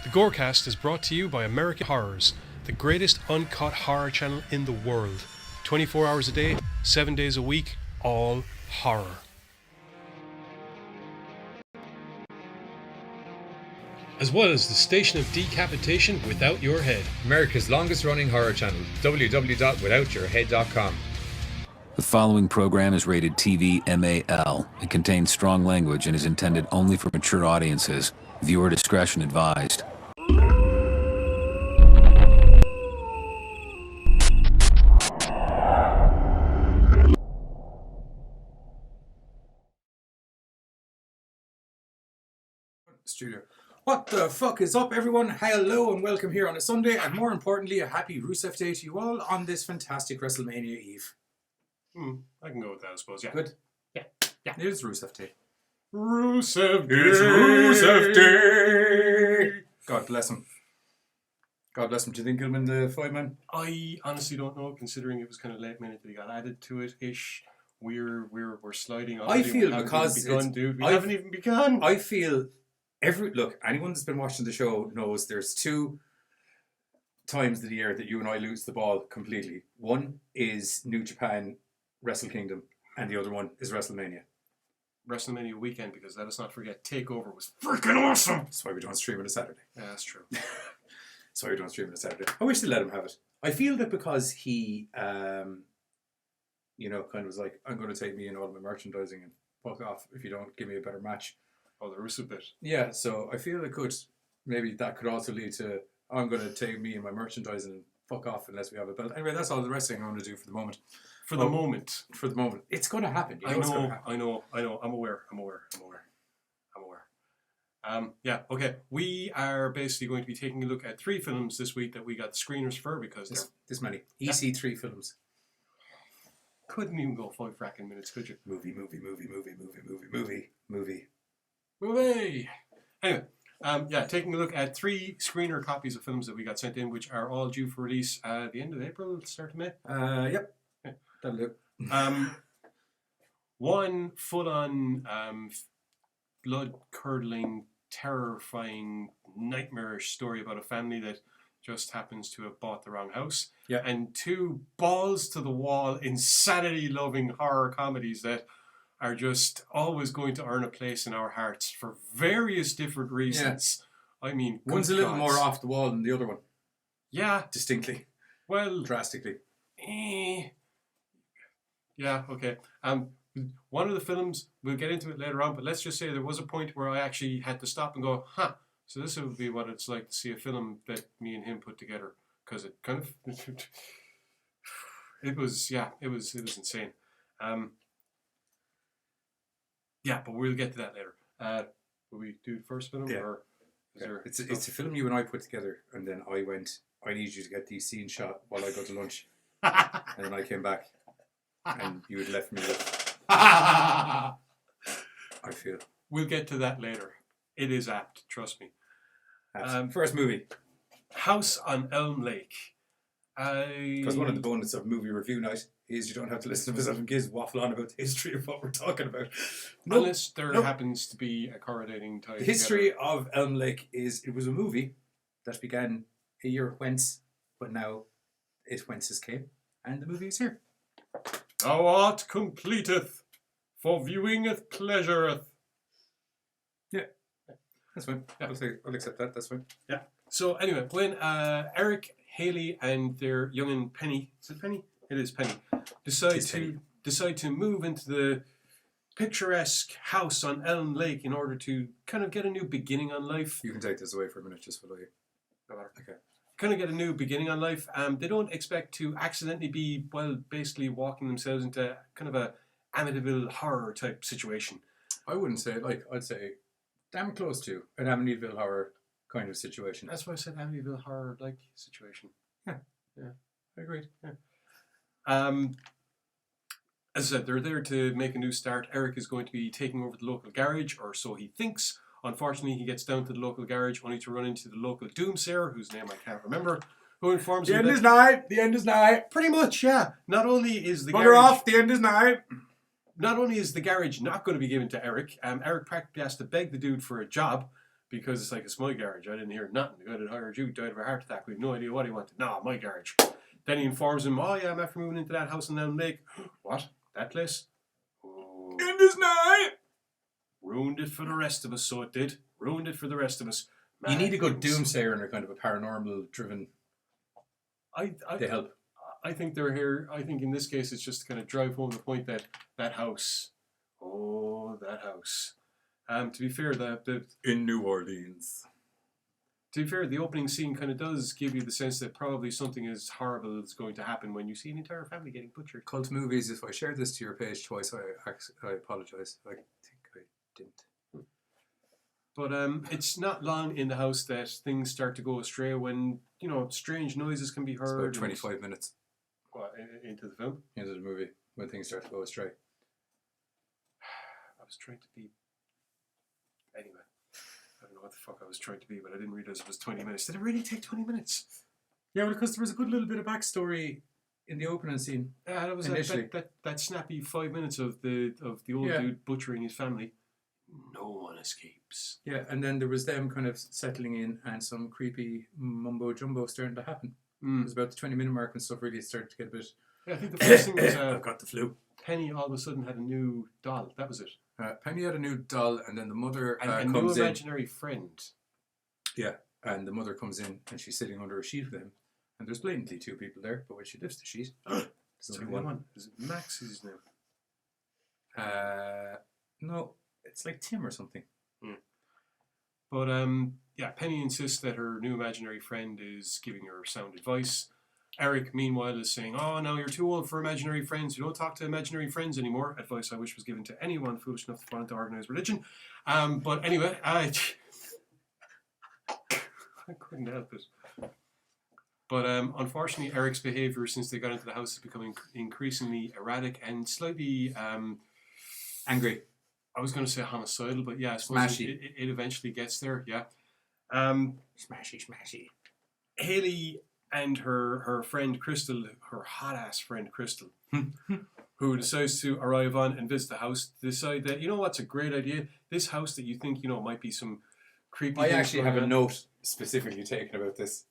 The Gorecast is brought to you by American Horrors, the greatest uncut horror channel in the world. 24 hours a day, 7 days a week, all horror. As well as the Station of Decapitation Without Your Head, America's longest running horror channel, www.withoutyourhead.com. The following program is rated TV MAL. It contains strong language and is intended only for mature audiences. Viewer discretion advised. Studio. What the fuck is up, everyone? Hello and welcome here on a Sunday, and more importantly, a happy Rusev Day to you all on this fantastic WrestleMania Eve. I can go with that, I suppose, yeah. Good? Yeah. It is Rusev Day. Rusev Day! It's Rusev Day! God bless him. God bless him. Do you think he'll win the 5-man? I honestly don't know, considering it was kind of late minute that he got added to it-ish. We're sliding on. I feel because we haven't even begun. I feel anyone that's been watching the show knows there's two times of the year that you and I lose the ball completely. One is New Japan Wrestle Kingdom, and the other one is WrestleMania. WrestleMania weekend, because let us not forget, TakeOver was freaking awesome. That's why we don't stream it a Saturday. Yeah, that's true. That's why we don't stream it a Saturday. I wish they let him have it. I feel that because he, kind of was like, I'm going to take me and all my merchandising and fuck off if you don't give me a better match. Oh, the Rusev bit. Yeah, so I feel maybe that could also lead to, I'm going to take me and my merchandising and fuck off unless we have a belt. Anyway, that's all the wrestling I'm going to do for the moment. For the moment. It's going to happen. I know. I'm aware. Yeah, okay. We are basically going to be taking a look at 3 films this week that we got screeners for because this many. EC3 films. Couldn't even go 5 fracking minutes, could you? Movie. Anyway, taking a look at 3 screener copies of films that we got sent in, which are all due for release at the end of April, start of May. Yep. Yeah. That'll do. One full-on, blood-curdling, terrifying, nightmarish story about a family that just happens to have bought the wrong house. Yeah. And 2 balls-to-the-wall, insanity-loving horror comedies that are just always going to earn a place in our hearts for various different reasons. Yeah. I mean, one's a little more off the wall than the other one. Yeah. Distinctly. Well. Drastically. Yeah, okay. One of the films, we'll get into it later on, but let's just say there was a point where I actually had to stop and go, so this would be what it's like to see a film that me and him put together. Because it kind of, it was insane. Yeah, but we'll get to that later. Will we do the first film? Yeah. Or is there it's a film you and I put together, and then I went, I need you to get these scenes shot while I go to lunch. And then I came back, and you had left me with, I feel. We'll get to that later. It is apt, trust me. First movie. House on Elm Lake. Because one of the bonuses of movie review night is you don't have to listen to myself and Giz waffle on about the history of what we're talking about. Unless there happens to be a correlating tie. The history of Elm Lake it was a movie that began a year whence, but now it whences came, and the movie is here. Thou art completeth, for viewingeth pleasureth. Yeah, that's fine. Yeah. I'll accept that. That's fine. Yeah. So anyway, when Eric, Haley, and their youngin' Penny, is it Penny? It is Penny. Decide to move into the picturesque house on Elm Lake in order to kind of get a new beginning on life. You can take this away for a minute, just for you. Okay. Kind of get a new beginning on life. They don't expect to accidentally be, basically walking themselves into kind of a Amityville horror type situation. I wouldn't say I'd say damn close to an Amityville horror kind of situation. That's why I said Amityville horror like situation. Yeah, I agreed. Yeah. As I said, they're there to make a new start. Eric is going to be taking over the local garage, or so he thinks. Unfortunately, he gets down to the local garage only to run into the local doomsayer, whose name I can't remember, who informs him the end is nigh. Pretty much, yeah. Not only is the Bugger off, the end is nigh. Not only is the garage not going to be given to Eric, Eric practically has to beg the dude for a job, because it's like, it's my garage. I didn't hear nothing. The guy that hired you died of a heart attack. We had no idea what he wanted. No, my garage. Then he informs him, oh yeah, I'm after moving into that house on Elm Lake. What? That place? Oh. In this night! Ruined it for the rest of us, so it did. Ruined it for the rest of us. You need a good things. doomsayer and a kind of a paranormal driven to help. I think they're here. I think in this case, it's just to kind of drive home the point that that house. Oh, that house. To be fair, the In New Orleans. To be fair, the opening scene kind of does give you the sense that probably something as horrible is going to happen when you see an entire family getting butchered. Cult movies, if I shared this to your page twice, I apologise. I think I didn't. But it's not long in the house that things start to go astray when, strange noises can be It's heard. about 25 minutes Into the film? into the movie when things start to go astray. I was trying to be... Anyway. I don't know what the fuck I was trying to be, but I didn't realise it was 20 minutes. Did it really take 20 minutes? Yeah, well, because there was a good little bit of backstory in the opening scene. Yeah, that was Initially. that snappy 5 minutes of the old dude butchering his family. No one escapes. Yeah, and then there was them kind of settling in and some creepy mumbo jumbo starting to happen. It was about the 20-minute mark and stuff really started to get a bit... Yeah, I think the first thing was I've got the flu. Penny all of a sudden had a new doll. That was it. Penny had a new doll and then the mother And a comes new in. imaginary friend. Yeah, and the mother comes in and she's sitting under a sheet with him. And there's blatantly two people there, but when she lifts the sheet, there's It's only only one. Is it Max his name? No, it's like Tim or something. But Penny insists that her new imaginary friend is giving her sound advice. Eric, meanwhile, is saying, oh, now you're too old for imaginary friends. You don't talk to imaginary friends anymore. Advice I wish was given to anyone foolish enough to fall into organised religion. But anyway, I couldn't help it. But unfortunately, Eric's behaviour since they got into the house is becoming increasingly erratic and slightly... Angry. I was going to say homicidal, but yeah, I suppose it eventually gets there, yeah. Smashy. Haley and her friend Crystal, her hot-ass friend Crystal, who decides to arrive on and visit the house, decide that, what's a great idea? This house that you think, might be some creepy... I actually have a note specifically taken about this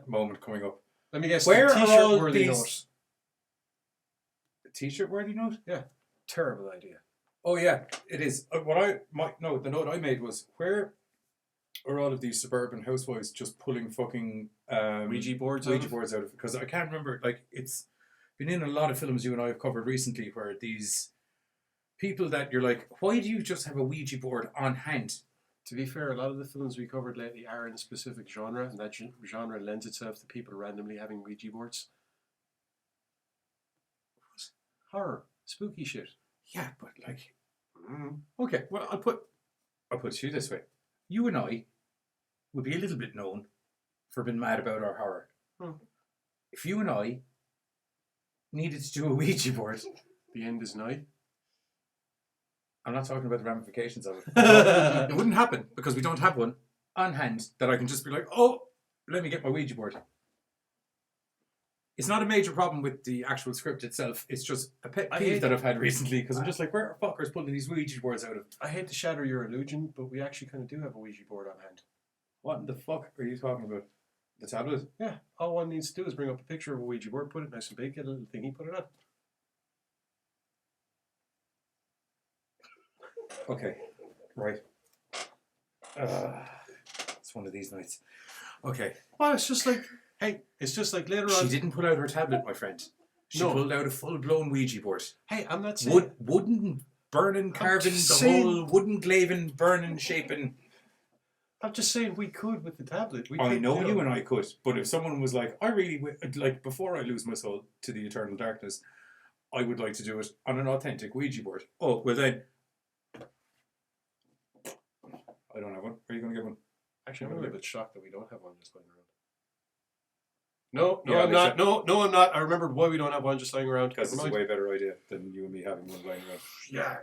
moment coming up. Let me guess, Where the are t-shirt all worthy these... note. A t-shirt worthy note? Yeah, terrible idea. Oh yeah, it is. The note I made was, where are all of these suburban housewives just pulling fucking Ouija boards out of it? Because I can't remember, it's been in a lot of films you and I have covered recently where these people that you're like, why do you just have a Ouija board on hand? To be fair, a lot of the films we covered lately are in a specific genre, and that genre lends itself to people randomly having Ouija boards. Horror. Spooky shit. Yeah, but okay, well, I'll put it to you this way. You and I would be a little bit known for being mad about our horror. If you and I needed to do a Ouija board... The end is nigh. I'm not talking about the ramifications of it. It wouldn't happen because we don't have one on hand that I can just be like, oh, let me get my Ouija board. It's not a major problem with the actual script itself. It's just a pet peeve that I've had recently because I'm just like, where are fuckers pulling these Ouija boards out of? I hate to shatter your illusion, but we actually kind of do have a Ouija board on hand. What in the fuck are you talking about? The tablet? Yeah. All one needs to do is bring up a picture of a Ouija board, put it nice and big, get a little thingy, put it on. Okay. Right. It's one of these nights. Okay. Well, it's just like... Hey, it's just like later on... She didn't pull out her tablet, my friend. She pulled out a full-blown Ouija board. Hey, I'm not saying... Wooden, burning, carving, whole wooden, glaving, burning, shaping. I'm just saying we could with the tablet. I know you and I could, but if someone was like, before I lose my soul to the eternal darkness, I would like to do it on an authentic Ouija board. Oh, well then... I don't have one. Are you going to get one? Actually, I'm a little bit shocked that we don't have one just lying around. No, I'm not. No, I'm not. I remembered why we don't have one just lying around. Because it's a way better idea than you and me having one lying around.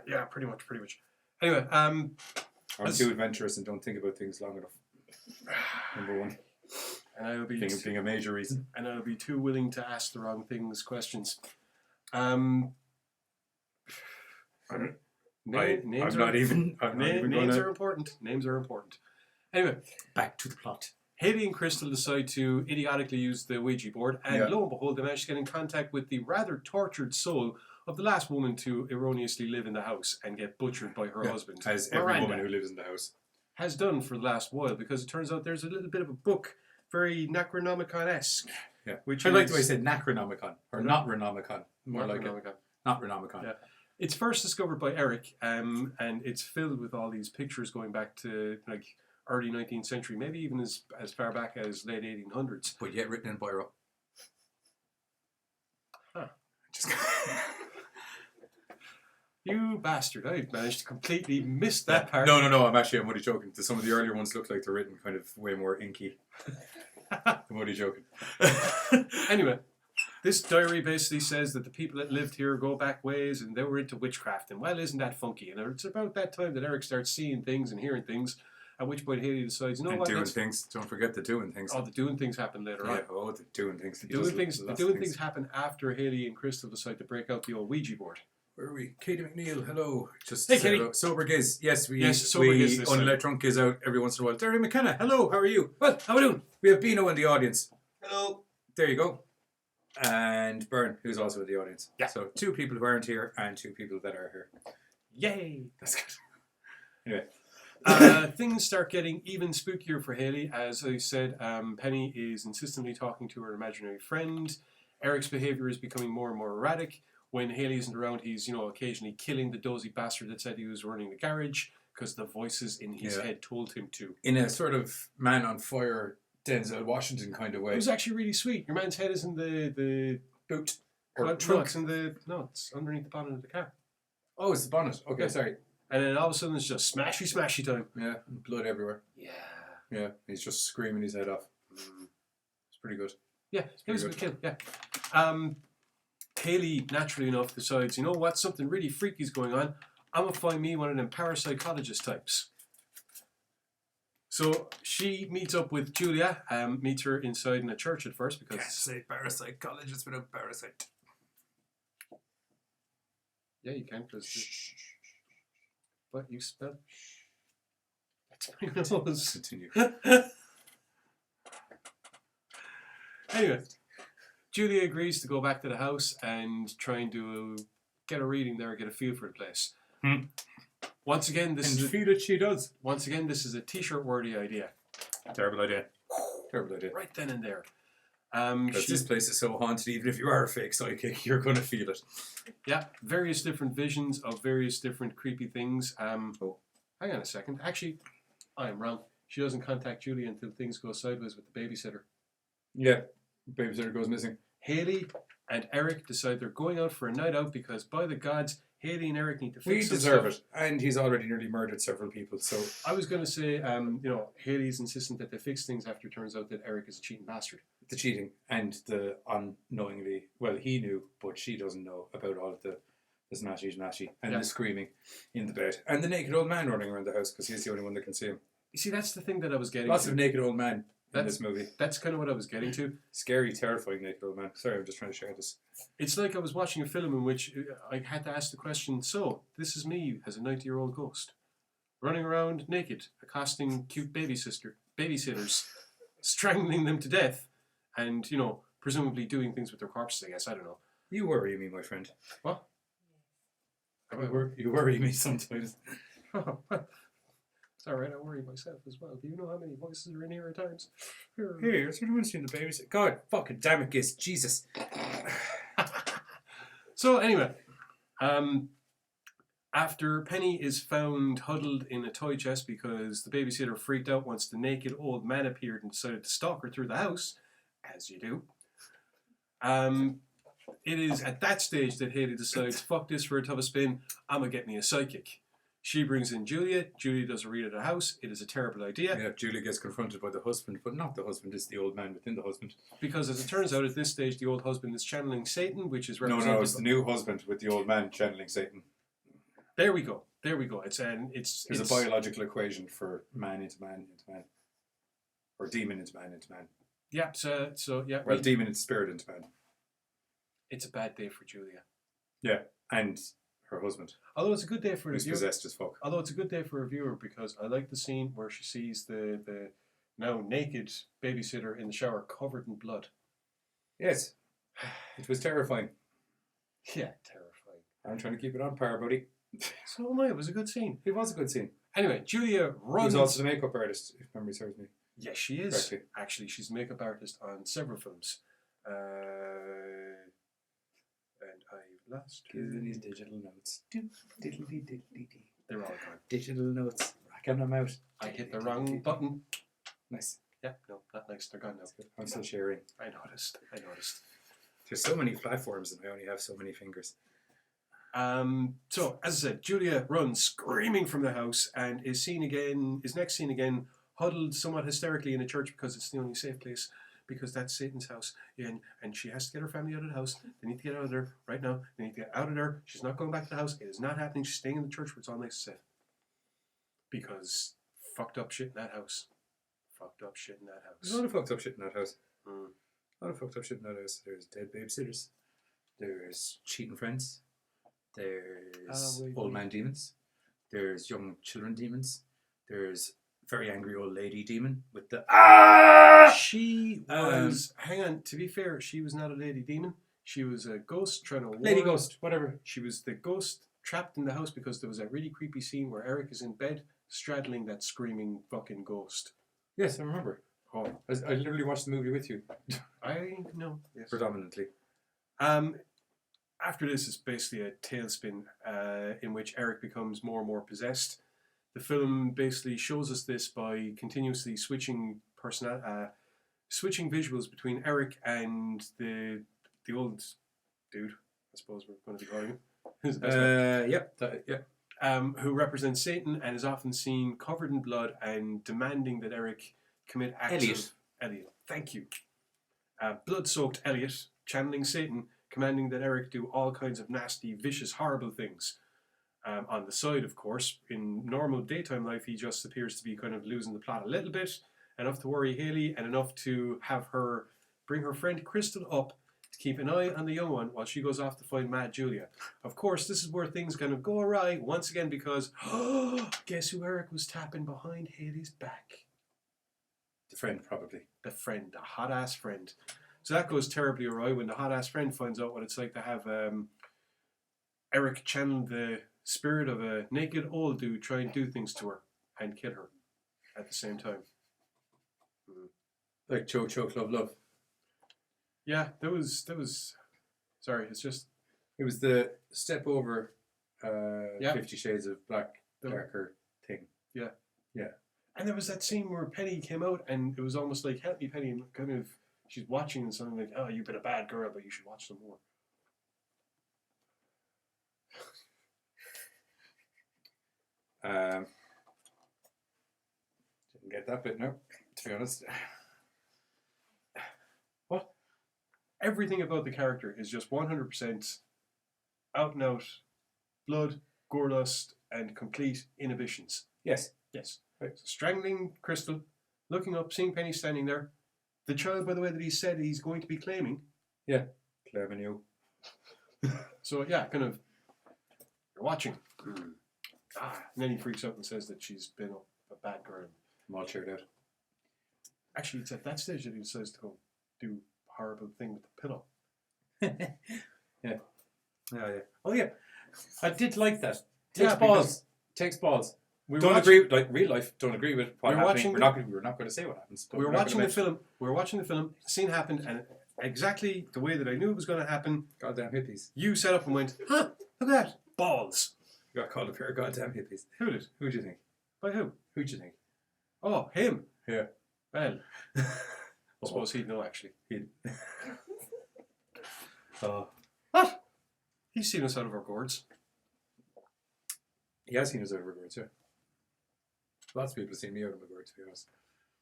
Yeah, pretty much. Anyway, I'm too adventurous and don't think about things long enough. Number one. And I'll be being a major reason. And I'll be too willing to ask the wrong questions. Names are important. Names are important. Anyway, Back to the plot. Haley and Crystal decide to idiotically use the Ouija board, and lo and behold, they manage to get in contact with the rather tortured soul of the last woman to erroneously live in the house and get butchered by her husband. As every Miranda woman who lives in the house has done for the last while, because it turns out there's a little bit of a book, very Necronomicon-esque. Yeah. Which I like is, the way I said Necronomicon, or not Renomicon. More like it. Not Renomicon. Yeah. It's first discovered by Eric, and it's filled with all these pictures going back to like early 19th century, maybe even as far back as late 1800s. But yet written in Biro. Huh. Just You bastard, I managed to completely miss that part. No, I'm only joking. Some of the earlier ones look like they're written kind of way more inky. I'm only joking. Anyway, this diary basically says that the people that lived here go back ways and they were into witchcraft. And well, isn't that funky? And it's about that time that Eric starts seeing things and hearing things, at which point Haley decides, you know and what? doing things. Don't forget the doing things. Oh, the doing things happen later on. Oh, the doing things. The doing things happen after Haley and Crystal decide to break out the old Ouija board. Where are we? Katie McNeil, hello. Just hey, Katie. Sober Giz. Yes, Sober Giz this unlet drunk Giz out every once in a while. Terry McKenna, hello, how are you? Well, how are we doing? We have Bino in the audience. Hello. There you go. And Byrne, who's also in the audience. Yeah. So 2 people who aren't here and 2 people that are here. Yay. That's good. Anyway. Things start getting even spookier for Haley. As I said, Penny is insistently talking to her imaginary friend. Eric's behaviour is becoming more and more erratic. When Haley isn't around, he's, occasionally killing the dozy bastard that said he was running the garage because the voices in his head told him to. In a sort of Man on Fire, Denzel Washington kind of way. It was actually really sweet. Your man's head is in the boot. Or trunk. It's underneath the bonnet of the car. Oh, it's the bonnet. Okay, Yeah. sorry. And then all of a sudden it's just smashy time. Yeah, blood everywhere. Yeah. Yeah, he's just screaming his head off. It's pretty good. Yeah, it was a good kill, yeah. Haley, naturally enough, decides, you know what, something really freaky's going on. I'm going to find me one of them parapsychologist types. So she meets up with Julia, meets her inside in a church at first because... Can't say parapsychologist without parasite. Yeah, you can, because... What, you spell? That's my nose. Continue. Anyway, Julia agrees to go back to the house and try and get a reading there, get a feel for the place. Once again, this is a t-shirt worthy idea. Terrible idea. Terrible idea. Right then and there. Because this place is so haunted, even if you are a fake psychic, you're going to feel it. Yeah, various different visions of various different creepy things. Hang on a second. Actually, I am wrong. She doesn't contact Julia until things go sideways with the babysitter. Yeah, babysitter goes missing. Haley and Eric decide they're going out for a night out because, by the gods, Haley and Eric need to We fix some deserve stuff. it. And he's already nearly murdered several people, so... I was going to say, Haley's insistent that they fix things after it turns out that Eric is a cheating bastard. The cheating and the unknowingly... Well, he knew, but she doesn't know about all of the smashy and the screaming in the bed. And the naked old man running around the house because he's the only one that can see him. You see, that's the thing that I was getting Lots to. of naked old men in this movie. That's kind of what I was getting to. Scary, terrifying naked old man. Sorry, I'm just trying to share this. It's like I was watching a film in which I had to ask the question, so, this is me as a 90-year-old ghost, running around naked, accosting cute babysitters, strangling them to death, and, presumably doing things with their corpses, I guess. I don't know. You worry me, my friend. What? You worry me sometimes. It's alright, I worry myself as well. Do you know how many voices are in here at times? Here, everyone's doing the babysit. God, fucking damn it, Giz. Jesus. So, anyway, after Penny is found huddled in a toy chest because the babysitter freaked out once the naked old man appeared and decided to stalk her through the house, as you do, it is at that stage that Haley decides, fuck this for a tough spin, I'm going to get me a psychic. She brings in Julia. Julia does a read of the house. It is a terrible idea. Yeah, Julia gets confronted by the husband, but not the husband, it's the old man within the husband. Because as it turns out, at this stage, the old husband is channeling Satan, which is represented... No, it's the new husband with the old man channeling Satan. There we go. There's a biological equation for man into man into man. Or demon into man into man. Yeah, so yeah. Well, demon into spirit into man. It's a bad day for Julia. Yeah, and her husband, Although it's a good day for the who's viewer. possessed as fuck. Although it's a good day for a viewer because I like the scene where she sees the now naked babysitter in the shower covered in blood. Yes, it was terrifying. Yeah, terrifying. I'm trying to keep it on par, buddy. So am I. It was a good scene. It was a good scene. Anyway, Julia He runs. was also the makeup artist, if memory serves me. Yes, she is. Correctly. Actually, she's a makeup artist on several films. And I lost her. Give these digital notes. Diddly-diddly-dee. They're all gone. Digital notes. Racking them out. I hit the wrong button. Nice. Yeah, no, not nice. They're gone now. I'm still sharing. I noticed. There's so many platforms and I only have so many fingers. So, as I said, Julia runs screaming from the house and is next seen again, huddled somewhat hysterically in a church because it's the only safe place, because that's Satan's house. And she has to get her family out of the house. They need to get out of there right now. They need to get out of there. She's not going back to the house. It is not happening. She's staying in the church where it's all nice and safe. Because fucked up shit in that house. There's a lot of fucked up shit in that house. Mm. A lot of fucked up shit in that house. There's dead babysitters. There's cheating friends. There's old man demons. There's young children demons. There's very angry old lady demon with the She was. Hang on. To be fair, she was not a lady demon. She was a ghost trying to. lady ghost, whatever. She was the ghost trapped in the house because there was a really creepy scene where Eric is in bed straddling that screaming fucking ghost. Yes, I remember. Oh, I literally watched the movie with you. I know. Yes. Predominantly. After this is basically a tailspin in which Eric becomes more and more possessed. The film basically shows us this by continuously switching visuals between Eric and the old dude, I suppose we're going to be calling him. Who's the best man? Who represents Satan and is often seen covered in blood and demanding that Eric commit acts Elliot. Thank you. Blood-soaked Elliot, channeling Satan, commanding that Eric do all kinds of nasty, vicious, horrible things. On the side, of course, in normal daytime life, he just appears to be kind of losing the plot a little bit, enough to worry Haley, and enough to have her bring her friend Crystal up to keep an eye on the young one while she goes off to find Mad Julia. Of course, this is where things kind of go awry once again because, guess who Eric was tapping behind Haley's back? The friend, probably. The friend, the hot-ass friend. So that goes terribly awry when the hot-ass friend finds out what it's like to have Eric channel the spirit of a naked old dude try and do things to her and kill her at the same time. Like Cho Club Love. Yeah, there was. Sorry, it's just. It was the step over 50 Shades of Black, darker thing. Yeah. Yeah. And there was that scene where Penny came out and it was almost like, help me, Penny, and kind of, she's watching and something like, oh, you've been a bad girl, but you should watch some more. Didn't get that bit, no, to be honest. What? Everything about the character is just 100% out and out blood, gore lust, and complete inhibitions. Yes. Yes. Right. So strangling Crystal, looking up, seeing Penny standing there. The child, by the way, that he said he's going to be claiming. Yeah. Claiming you. So, yeah, kind of, you're watching. And then he freaks out and says that she's been a bad girl. I'm all cheered out. Actually, it's at that stage that he decides to go do a horrible thing with the pillow. Yeah. Oh, yeah. Oh, yeah. I did like that. Yeah, Takes balls. We Don't agree with, like, real life. Don't agree with what happened. We're not going to say what happens. We were watching the film. The scene happened, and exactly the way that I knew it was going to happen. Goddamn hippies. You set up and went, huh? Look at that, balls. You got called a pair of goddamn hippies. Who did? Who'd you think? By who? Who'd you think? Oh, him. Yeah. Well, I suppose he'd know actually. What? He's seen us out of our gourds. He has seen us over gourds, yeah. Lots of people have seen me out of my gourd, to be honest.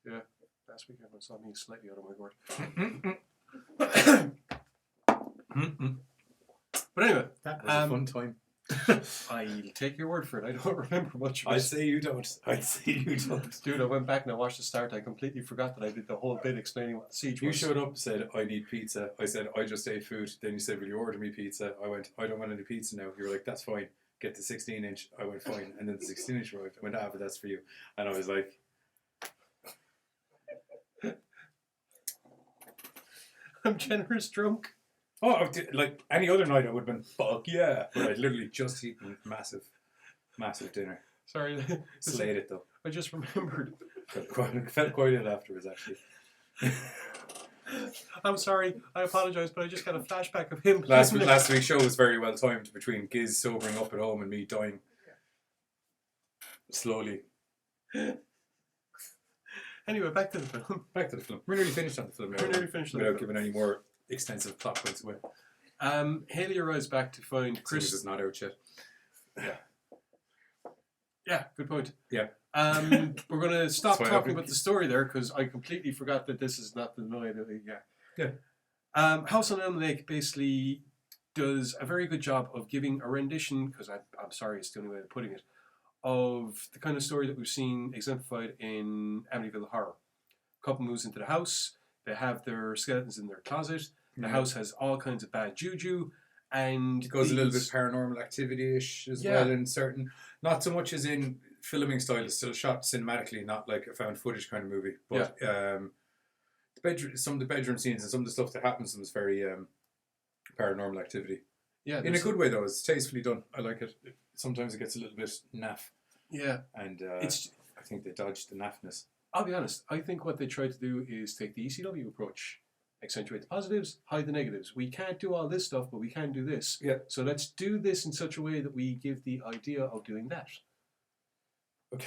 Yeah. Last week everyone saw me slightly out of my gourd. But anyway, that was a fun time. I'll take your word for it. I don't remember much of it. I'd say you don't. Dude, I went back and I watched the start. I completely forgot that I did the whole bit explaining what the siege You was. showed up and said, I need pizza. I said, I just ate food. Then you said, will you order me pizza? I went, I don't want any pizza now. You were like, that's fine. Get the 16-inch. I went, fine. And then the 16-inch arrived. I went, but that's for you. And I was like... I'm generous drunk. Oh, like any other night I would have been, fuck yeah. But I'd literally just eaten massive dinner. Sorry. Slayed it though. I just remembered. Felt quite ill afterwards actually. I'm sorry. I apologise, but I just got a flashback of him. Last week's show was very well timed between Giz sobering up at home and me dying. Slowly. Anyway, back to the film. We're nearly finished on the film. We're nearly finished on the without film. giving any more extensive plot points away. Haley arrives back to find Chris. Is not out yet. Yeah, good point. Yeah. We're going to stop That's why talking about the story there because I completely forgot that this is not the night of the... Yeah. House on Elm Lake basically does a very good job of giving a rendition, because I'm sorry, it's the only way of putting it, of the kind of story that we've seen exemplified in Amityville Horror. Couple moves into the house, they have their skeletons in their closet, the house has all kinds of bad juju, and it goes a little bit paranormal activity-ish as well in certain, not so much as in filming style, it's still shot cinematically, not like a found footage kind of movie, but some of the bedroom scenes and some of the stuff that happens in is very paranormal activity. Yeah, in a good way though, it's tastefully done. I like it. Sometimes it gets a little bit naff. Yeah. And I think they dodged the naffness. I'll be honest, I think what they try to do is take the ECW approach. Accentuate the positives, hide the negatives. We can't do all this stuff, but we can do this. Yeah. So let's do this in such a way that we give the idea of doing that. Okay.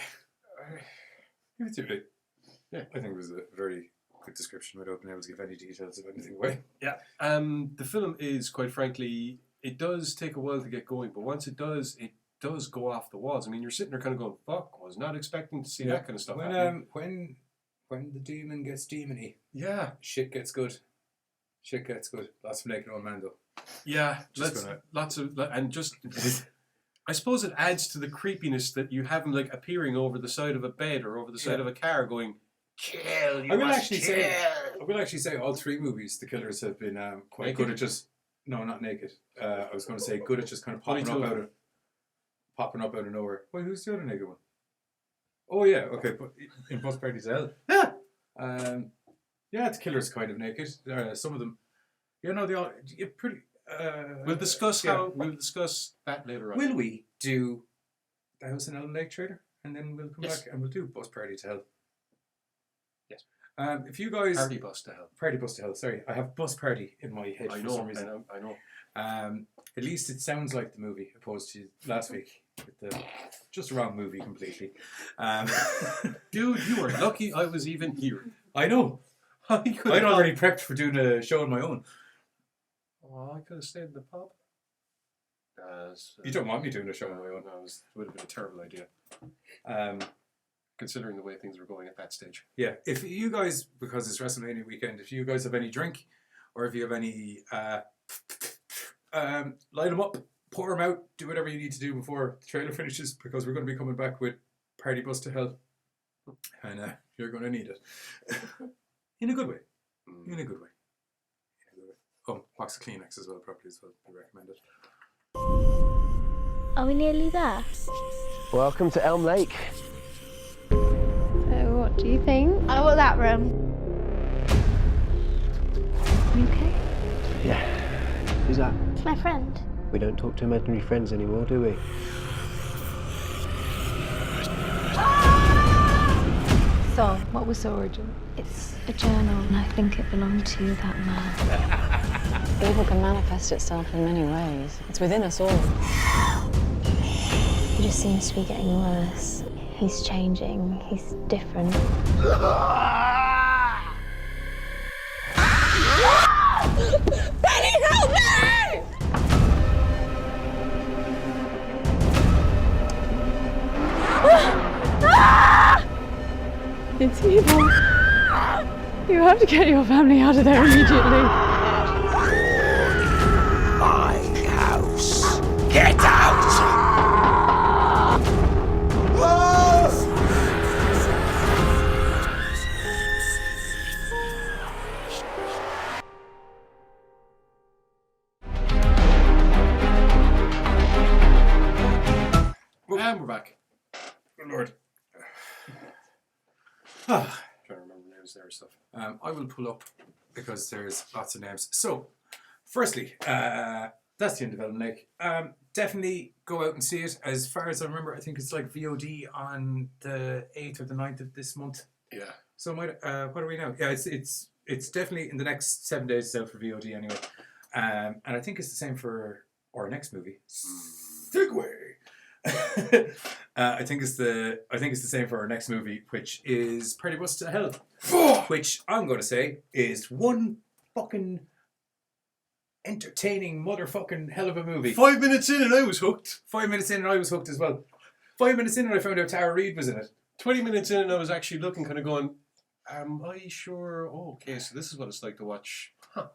Yeah. I think it was a very quick description without being able to give any details of anything away. Yeah. The film is, quite frankly, it does take a while to get going, but once it does go off the walls. I mean, you're sitting there kind of going, fuck, was not expecting to see that kind of stuff happen. When the demon gets demony, shit gets good. Lots of naked old man though. Yeah, I suppose it adds to the creepiness that you have him like appearing over the side of a bed or over the side of a car going, kill, you must kill. I will actually say all three movies, the killers have been quite naked? Good at just, no, not naked. I was going to say good at just kind of popping up out of nowhere. Wait, who's the other naked one? Oh yeah, okay, but in Bus Party to Hell. Yeah, the killer's kind of naked. Some of them, they all pretty. We'll discuss that later on. Will we do the House on Elm Lake trailer, and then we'll come back and we'll do Bus Party to Hell. Yes. If you guys Party Bus to Hell. Party Bus to Hell. Sorry, I have Bus Party in my head for some reason. I know. At least it sounds like the movie, opposed to last week with the just a wrong movie completely. Dude, you were lucky I was even here. I know. I'd already prepped for doing a show on my own. Oh, I could have stayed in the pub. You don't want me doing a show on my own. No, it would have been a terrible idea. Considering the way things were going at that stage. Yeah, if you guys, because it's WrestleMania weekend, if you guys have any drink, or if you have any, light them up, pour them out, do whatever you need to do before the trailer finishes, because we're going to be coming back with Party Bus to Hell, and you're going to need it. In a good way. In a good way. Oh, box of Kleenex as well, probably as well, be recommended. Are we nearly there? Welcome to Elm Lake. So what do you think? I want that room. You okay? Yeah. Who's that? It's my friend. We don't talk to imaginary friends anymore, do we? So, what was the origin? It's a journal, and I think it belonged to that man. Evil can manifest itself in many ways. It's within us all. He just seems to be getting worse. He's changing. He's different. Benny, help me! It's evil. You have to get your family out of there immediately. My house. Get out! Good Lord. Trying to remember names there and stuff. I will pull up because there's lots of names. So, firstly, that's the end of Elm Lake. Definitely go out and see it. As far as I remember, I think it's like VOD on the 8th or the 9th of this month. Yeah. So what are we now? Yeah, it's definitely in the next 7 days. It's out for VOD anyway. And I think it's the same for our next movie. Segway. I think it's the same for our next movie, which is Party Bus to Hell, which I'm going to say is one fucking entertaining motherfucking hell of a movie. 5 minutes in and I was hooked. 5 minutes in and I was hooked as well. 5 minutes in and I found out Tara Reid was in it. 20 minutes in and I was actually looking, kind of going, am I sure? Oh, okay, so this is what it's like to watch. Huh.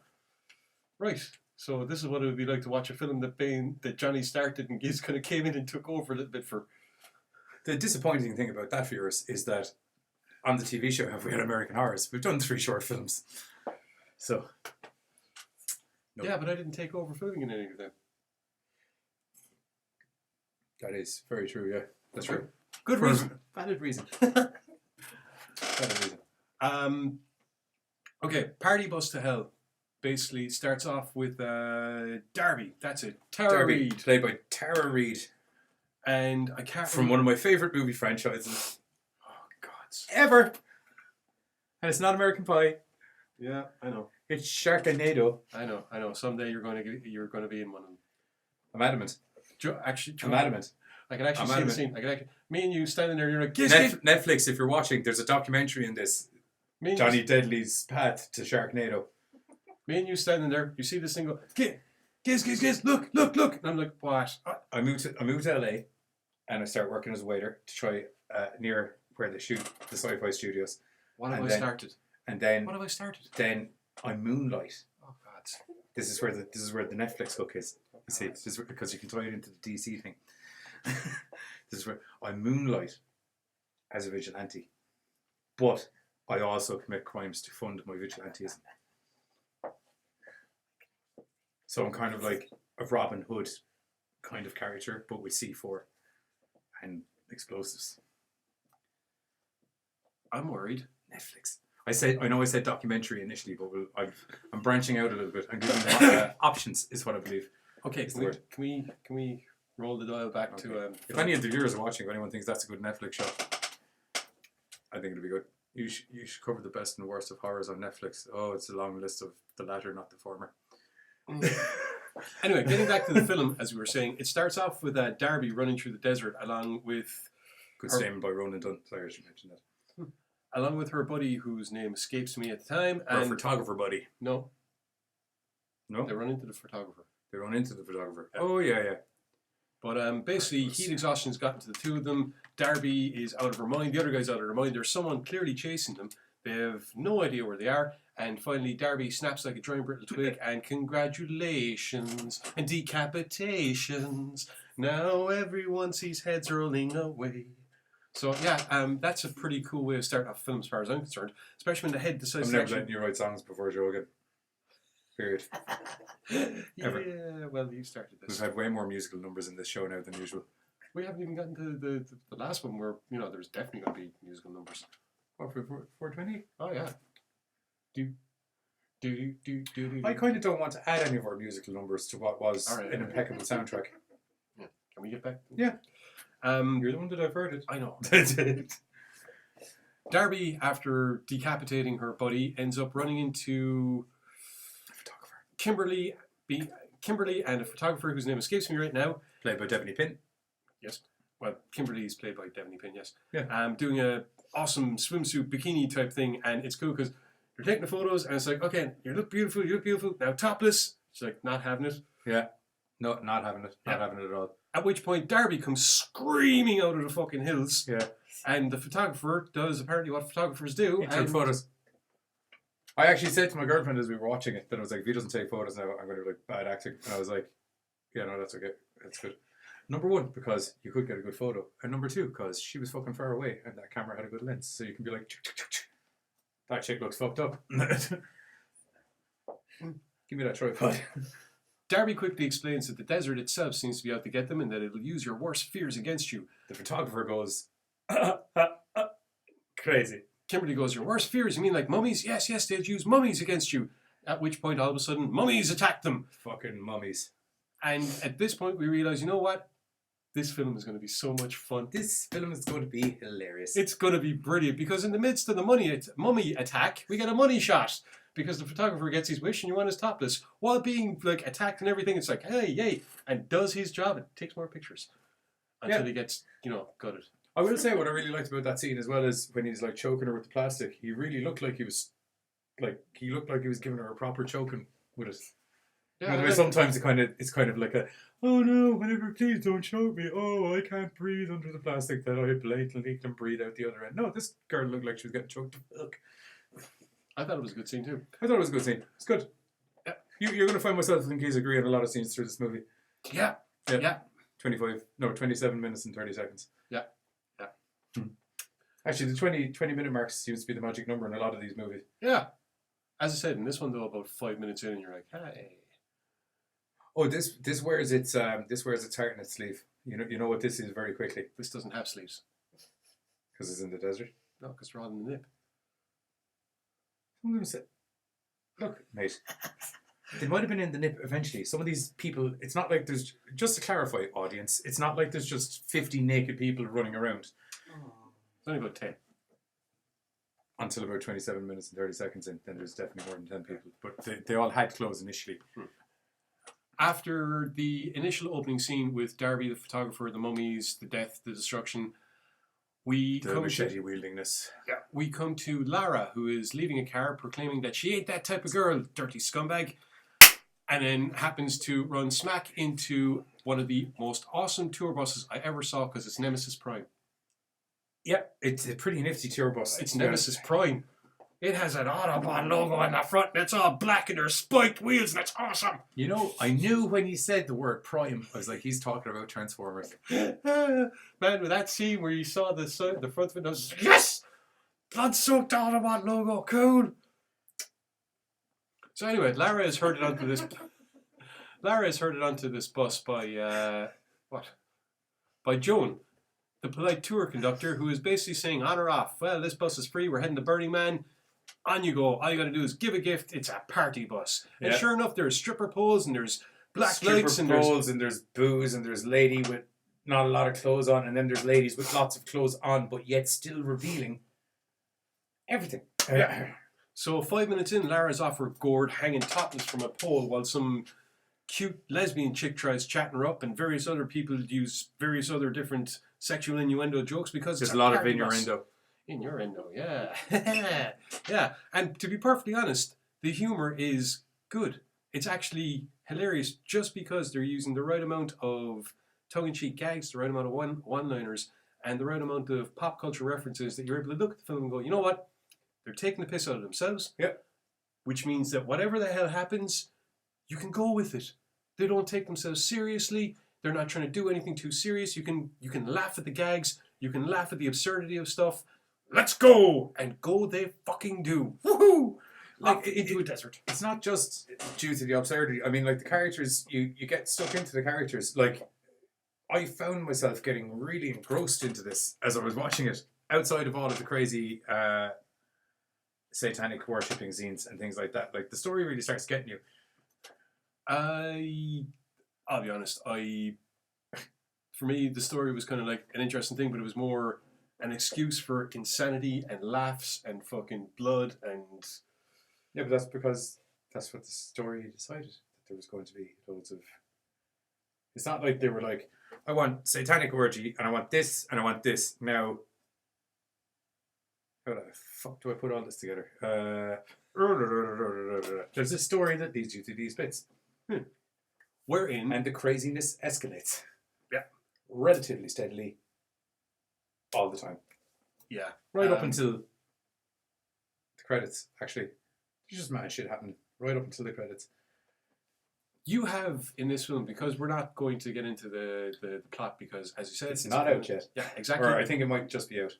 Right. So this is what it would be like to watch a film that Johnny started and Giz kind of came in and took over a little bit for. The disappointing thing about that, viewers, is that on the TV show Have We Had American Horrors, we've done 3 short films. So. Nope. Yeah, but I didn't take over filming in any of them. That is very true, yeah. That's true. Good reason. Valid reason. Valid reason. Okay, Party Bus to Hell basically starts off with Darby. That's it. Tara Reid. Played by Tara Reid. And I can't From one of my favourite movie franchises. Oh, God. Ever. And it's not American Pie. Yeah, I know. It's Sharknado. I know. Someday you're going to be in one of them. I'm adamant. I'm adamant. I can actually see the scene. Me and you standing there, you're like, Netflix, if you're watching, there's a documentary in this. Johnny Deadly's path to Sharknado. Me and you standing there, you see this thing go, Giz, look. And I'm like, what? I moved to LA and I started working as a waiter to try near where they shoot the sci-fi studios. What have I started? Then I moonlight. Oh God! This is where the Netflix hook is. You see, this is because you can tie it into the DC thing. This is where I moonlight as a vigilante, but I also commit crimes to fund my vigilantism. So I'm kind of like a Robin Hood kind of character, but with C4 and explosives. I'm worried. Netflix. I know I said documentary initially, but I'm branching out a little bit. I'm giving options, is what I believe. Okay, can we roll the dial back to? If any of the viewers are watching, if anyone thinks that's a good Netflix show, I think it'll be good. You should cover the best and worst of horrors on Netflix. Oh, it's a long list of the latter, not the former. Anyway, getting back to the film, as we were saying, it starts off with Darby running through the desert along with. Good statement by Ronan Dunn. Sorry, I should mention that. Along with her buddy, whose name escapes me at the time. Her photographer buddy. No. No? They run into the photographer. Yeah. Oh, yeah. But basically, heat exhaustion's gotten to the two of them. Darby is out of her mind. The other guy's out of her mind. There's someone clearly chasing them. They have no idea where they are. And finally, Darby snaps like a dry and brittle twig. And congratulations and decapitations. Now everyone sees heads rolling away. So yeah, that's a pretty cool way to start off a film as far as I'm concerned. Especially when the head decides I'm never letting you write songs before Joe again. Period. Ever. Yeah, well, you started this. We've had way more musical numbers in this show now than usual. We haven't even gotten to the last one where, there's definitely going to be musical numbers. What, for 420? Oh, yeah. Do. I kind of don't want to add any of our musical numbers to what was an impeccable soundtrack. Yeah. Can we get back? Yeah. You're the one that diverted. I know. Darby, after decapitating her buddy, ends up running into a photographer. Kimberly and a photographer whose name escapes me right now. Played by Devanny Pinn. Yes. Well, Kimberly is played by Devanny Pinn, yes. Yeah. Doing a awesome swimsuit bikini type thing, and it's cool because they're taking the photos, and it's like, okay, you look beautiful, now topless. She's like, not having it. Yeah. No, not having it. Not having it at all. At which point, Darby comes screaming out of the fucking hills. Yeah. And the photographer does apparently what photographers do. He took photos. I actually said to my girlfriend as we were watching it that I was like, if he doesn't take photos now, I'm going to be like bad acting. And I was like, yeah, no, that's okay. That's good. Number one, because you could get a good photo. And number two, because she was fucking far away and that camera had a good lens. So you can be like, that chick looks fucked up. Give me that tripod. Darby quickly explains that the desert itself seems to be out to get them and that it'll use your worst fears against you. The photographer goes, Crazy. Kimberly goes, your worst fears? You mean like mummies? Yes, they'd use mummies against you. At which point, all of a sudden, mummies attack them. Fucking mummies. And at this point, we realise, you know what? This film is going to be so much fun. This film is going to be hilarious. It's going to be brilliant because in the midst of the mummy attack, we get a money shot because the photographer gets his wish and you want his topless while being like attacked and everything. It's like, hey, yay, and does his job and takes more pictures until he gets, gutted. I will say what I really liked about that scene as well is when he's like choking her with the plastic. He really looked like he was giving her a proper choking with it. Yeah, sometimes it's kind of like a, oh no, whenever, please don't choke me. Oh, I can't breathe under the plastic that I blatantly can breathe out the other end. No, this girl looked like she was getting choked. Look. I thought it was a good scene too. I thought it was a good scene. It's good. Yeah. You're going to find myself and Keys agree on a lot of scenes through this movie. Yeah. 27 minutes and 30 seconds. Yeah. Actually, the 20 minute mark seems to be the magic number in a lot of these movies. Yeah. As I said, in this one though, about 5 minutes in and you're like, hey. Oh, this wears its heart in its sleeve. You know what this is very quickly. This doesn't have sleeves. Because it's in the desert? No, because they're all in the nip. I'm going to say, look, mate, they might have been in the nip eventually. Some of these people, it's not like there's, just to clarify, audience, it's not like there's just 50 naked people running around. It's only about 10. Until about 27 minutes and 30 seconds in, then there's definitely more than 10 people. But they all had clothes initially. After the initial opening scene with Darby, the photographer, the mummies, the death, the destruction, we come to Lara, who is leaving a car proclaiming that she ain't that type of girl, dirty scumbag, and then happens to run smack into one of the most awesome tour buses I ever saw because it's Nemesis Prime. Yep, it's a pretty nifty tour bus. It's Nemesis Prime. It has an Autobahn logo on the front and it's all black and there's spiked wheels and it's awesome. I knew when you said the word Prime, I was like, he's talking about Transformers. Man, with that scene where you saw the front of it, I was like, yes! Blood-soaked Autobahn logo, cool! So anyway, Lara has heard it onto this bus by, by Joan, the polite tour conductor, who is basically saying, on or off, well, this bus is free, we're heading to Burning Man. On you go. All you got to do is give a gift. It's a party bus. Yeah. And sure enough, there's stripper poles and there's black lights and there's booze and there's lady with not a lot of clothes on and then there's ladies with lots of clothes on but yet still revealing everything. Yeah. So 5 minutes in, Lara's off her gourd hanging topless from a pole while some cute lesbian chick tries chatting her up and various other people use various other different sexual innuendo jokes because there's a lot of innuendo. Innuendo, yeah. Yeah, and to be perfectly honest, the humour is good. It's actually hilarious just because they're using the right amount of tongue-in-cheek gags, the right amount of one-liners, and the right amount of pop culture references that you're able to look at the film and go, you know what? They're taking the piss out of themselves. Yep. Which means that whatever the hell happens, you can go with it. They don't take themselves seriously. They're not trying to do anything too serious. You can laugh at the gags. You can laugh at the absurdity of stuff. Let's go! And go they fucking do. Woohoo! Like into a desert. It's not just due to the absurdity. I mean, like the characters, you get stuck into the characters. Like, I found myself getting really engrossed into this as I was watching it. Outside of all of the crazy satanic worshipping scenes and things like that. Like, the story really starts getting you. I'll be honest. For me, the story was kind of like an interesting thing, but it was more an excuse for insanity and laughs and fucking blood and... Yeah, but that's because that's what the story decided, that there was going to be loads of... It's not like they were like, I want satanic orgy, and I want this, and I want this. Now, how the fuck do I put all this together? There's a story that leads you to these bits. Wherein... And the craziness escalates. Yeah. Relatively steadily. All the time. Yeah. Right up until the credits, actually. There's just mad shit happening. Right up until the credits. You have, in this film, because we're not going to get into the plot, because, as you said... It's not out yet. Yeah, exactly. Or I think it might just be out.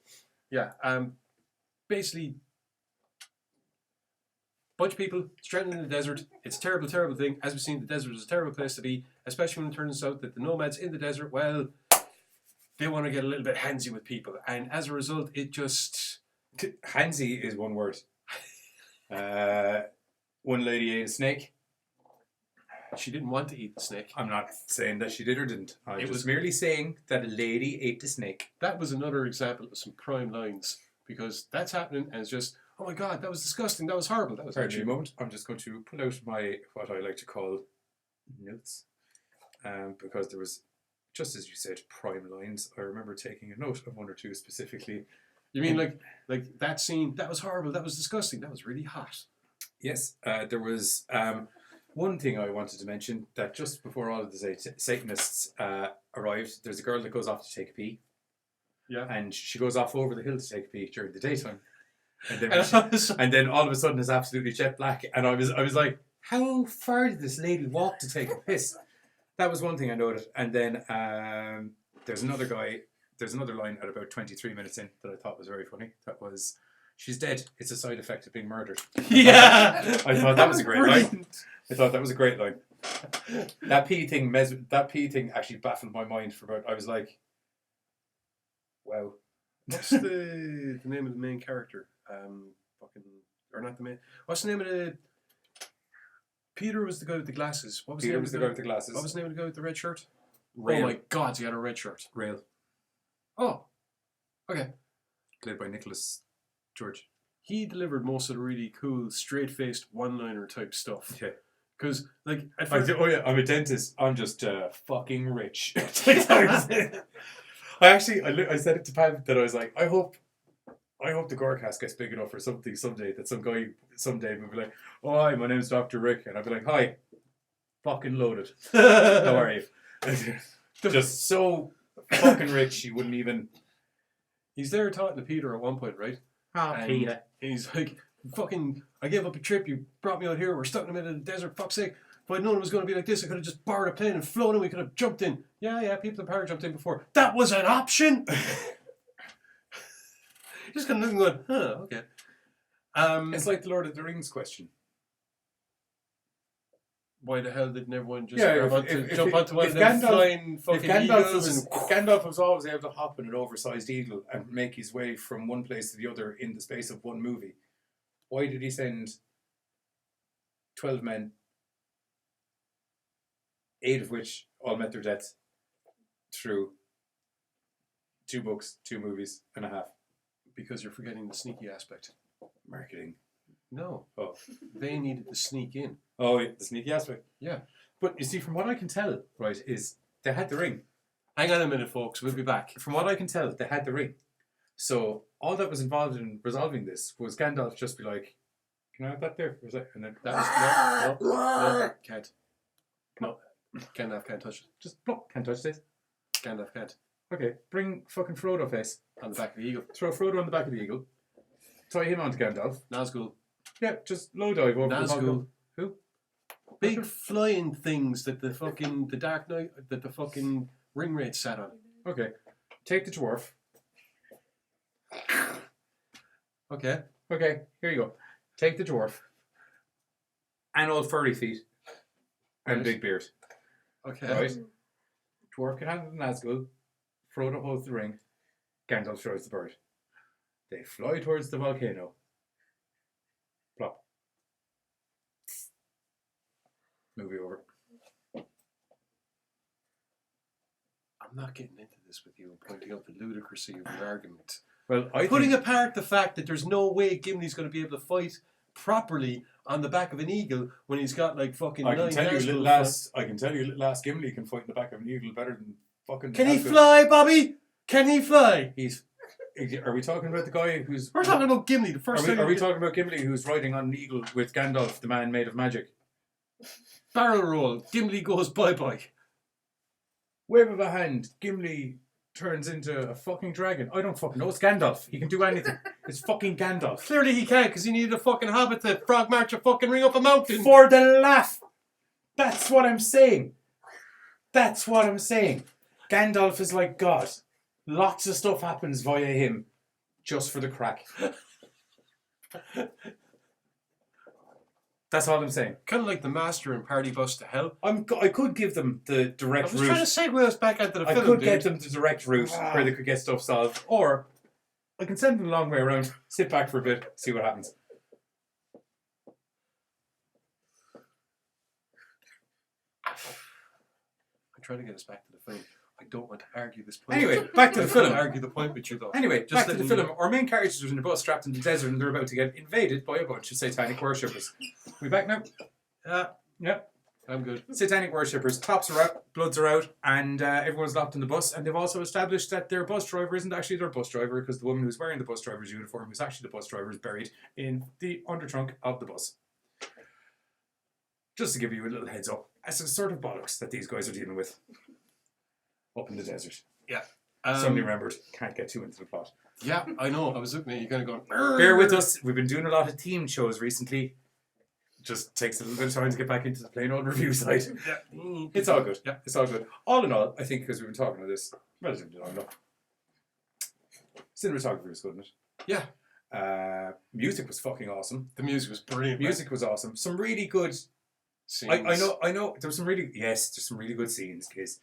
Yeah. Basically, bunch of people stranded in the desert. It's a terrible, terrible thing. As we've seen, the desert is a terrible place to be, especially when it turns out that the nomads in the desert, well... they want to get a little bit handsy with people, and as a result, it just Handsy is one word. One lady ate a snake. she didn't want to eat the snake. I'm not saying that she did or didn't. I It was was- merely saying that a lady ate the snake. That was another example of some prime lines because that's happening, and it's just, oh my god, that was disgusting, that was horrible, that was Pardon me a actually. moment. I'm just going to pull out my what I like to call notes, because there was, just as you said, prime lines. I remember taking a note of one or two specifically. You mean like that scene? That was horrible. That was disgusting. That was really hot. Yes, there was one thing I wanted to mention, that just before all of the Satanists arrived, there's a girl that goes off to take a pee, Yeah. and she goes off over the hill to take a pee during the daytime, and then And I was- and then all of a sudden it's absolutely jet black, and I was like, how far did this lady walk to take a piss? That was one thing I noted, and then there's another line at about 23 minutes in that I thought was very funny. That was, she's dead. It's a side effect of being murdered. Yeah. I thought that was a great line. Brilliant. I thought that was a great line. That pee thing actually baffled my mind for about. I was like, wow. What's the name of the main character? Or not the main. What's the name of the? Peter was the guy with the glasses. What was the Peter name was of the guy with the glasses. What was the name of the guy with the red shirt? Rail. Oh my god, he had a red shirt. Rail. Oh, okay. Played by Nicholas George. He delivered most of the really cool, straight-faced, one-liner type stuff. Okay. Because, like, at I first, do, oh yeah, I'm a dentist. I'm just fucking rich. I said it to Pam that I was like, I hope the Gorecast gets big enough or something someday that some guy someday will be like, oh hi, my name's Dr. Rick, and I'll be like, hi, fucking loaded. How are you? Just so fucking rich you wouldn't even. he's there talking to Peter at one point, right? And Peter. he's like, fucking, I gave up a trip, you brought me out here, we're stuck in the middle of the desert, fuck's sake. If I'd known it was going to be like this, I could have just borrowed a plane and flown and we could have jumped in. Yeah, people in power jumped in before. That was an option? Just kind of looking going, huh, okay. It's like the Lord of the Rings question. Why the hell didn't everyone just Yeah, jump onto one if of them Gandalf- flying fucking eagles? If Gandalf was always able to hop on an oversized eagle and make his way from one place to the other in the space of one movie, why did he send 12 men, 8 of which all met their deaths through 2 books, 2 movies and a half? Because you're forgetting the sneaky aspect. Marketing. No, Oh, they needed to sneak in. oh, yeah, the sneaky aspect. Yeah. But you see, from what I can tell, right, is they had the ring. Hang on a minute, folks, we'll be back. From what I can tell, they had the ring. So all that was involved in resolving this was Gandalf just be like, "Can I have that there?" And then That was, no, can't. No, Gandalf can't touch it. just no, can't touch this. Gandalf can't. Okay, bring fucking Frodo face. On the back of the eagle. Throw Frodo on the back of the eagle. Tie him onto Gandalf. Nazgul. Yeah, just low dive over the Nazgul. Who? Big flying things that the Dark Knight, that the fucking ring wraith sat on. Okay, take the dwarf. Okay. Okay, here you go. Take the dwarf. And old furry feet. And Right. big beard. Okay. Right? Dwarf can handle the Nazgul. Frodo holds the ring. Gandalf throws the bird. They fly towards the volcano. Plop. Movie over. I'm not getting into this with you and pointing out the ludicrousy of your argument. Well, I Putting think, apart the fact that there's no way Gimli's going to be able to fight properly on the back of an eagle when he's got like fucking I can 9 tell you, Nazgul little lass. I can tell you, little lass Gimli can fight in the back of an eagle better than fucking. Can he Nazgul. fly, Bobby? Can he fly? He's. Are we talking about the guy who's? We're talking about Gimli, the first Are time. we talking about Gimli who's riding on an eagle with Gandalf, the man made of magic? Barrel roll. Gimli goes bye-bye. Wave of a hand, Gimli turns into a fucking dragon. I don't fucking know. It's Gandalf. He can do anything. It's fucking Gandalf. Clearly he can't because he needed a fucking hobbit to frog march a fucking ring up a mountain. For the laugh. That's what I'm saying. That's what I'm saying. Gandalf is like God. Lots of stuff happens via him just for the crack. That's all I'm saying. Kind of like the Master and Party Bus to Hell. I could give them the I direct was route. trying to segue us back into the I film, could dude. get them the direct route where they could get stuff solved, or I can send them a long way around, sit back for a bit, see what happens. I'm trying to get us back to the film. I don't want to argue this point. Anyway, back to the I'm trying film. to argue the point with you, though. Anyway, Just back to the letting film. you- Our main characters are in a bus trapped in the desert and they're about to get invaded by a bunch of satanic worshippers. We back now? Yep. I'm good. Satanic worshippers. Tops are out, bloods are out, and everyone's locked in the bus. And they've also established that their bus driver isn't actually their bus driver because the woman who's wearing the bus driver's uniform, who's actually the bus driver, is buried in the undertrunk of the bus. Just to give you a little heads up, as a sort of bollocks that these guys are dealing with up in the desert. Yeah. Suddenly remembered, can't get too into the plot. Yeah, I know. I was looking at you kind of going... Bear with us. We've been doing a lot of themed shows recently. Just takes a little bit of time to get back into the plain old review side. Yeah. It's all good. Yeah. It's all good. All in all, I think because we've been talking about this relatively long enough, cinematography was good in it. Yeah. Music was fucking awesome. The music was brilliant. Music was awesome. Some really good... Scenes. I know. There was some really... Yes, there's some really good scenes, kids.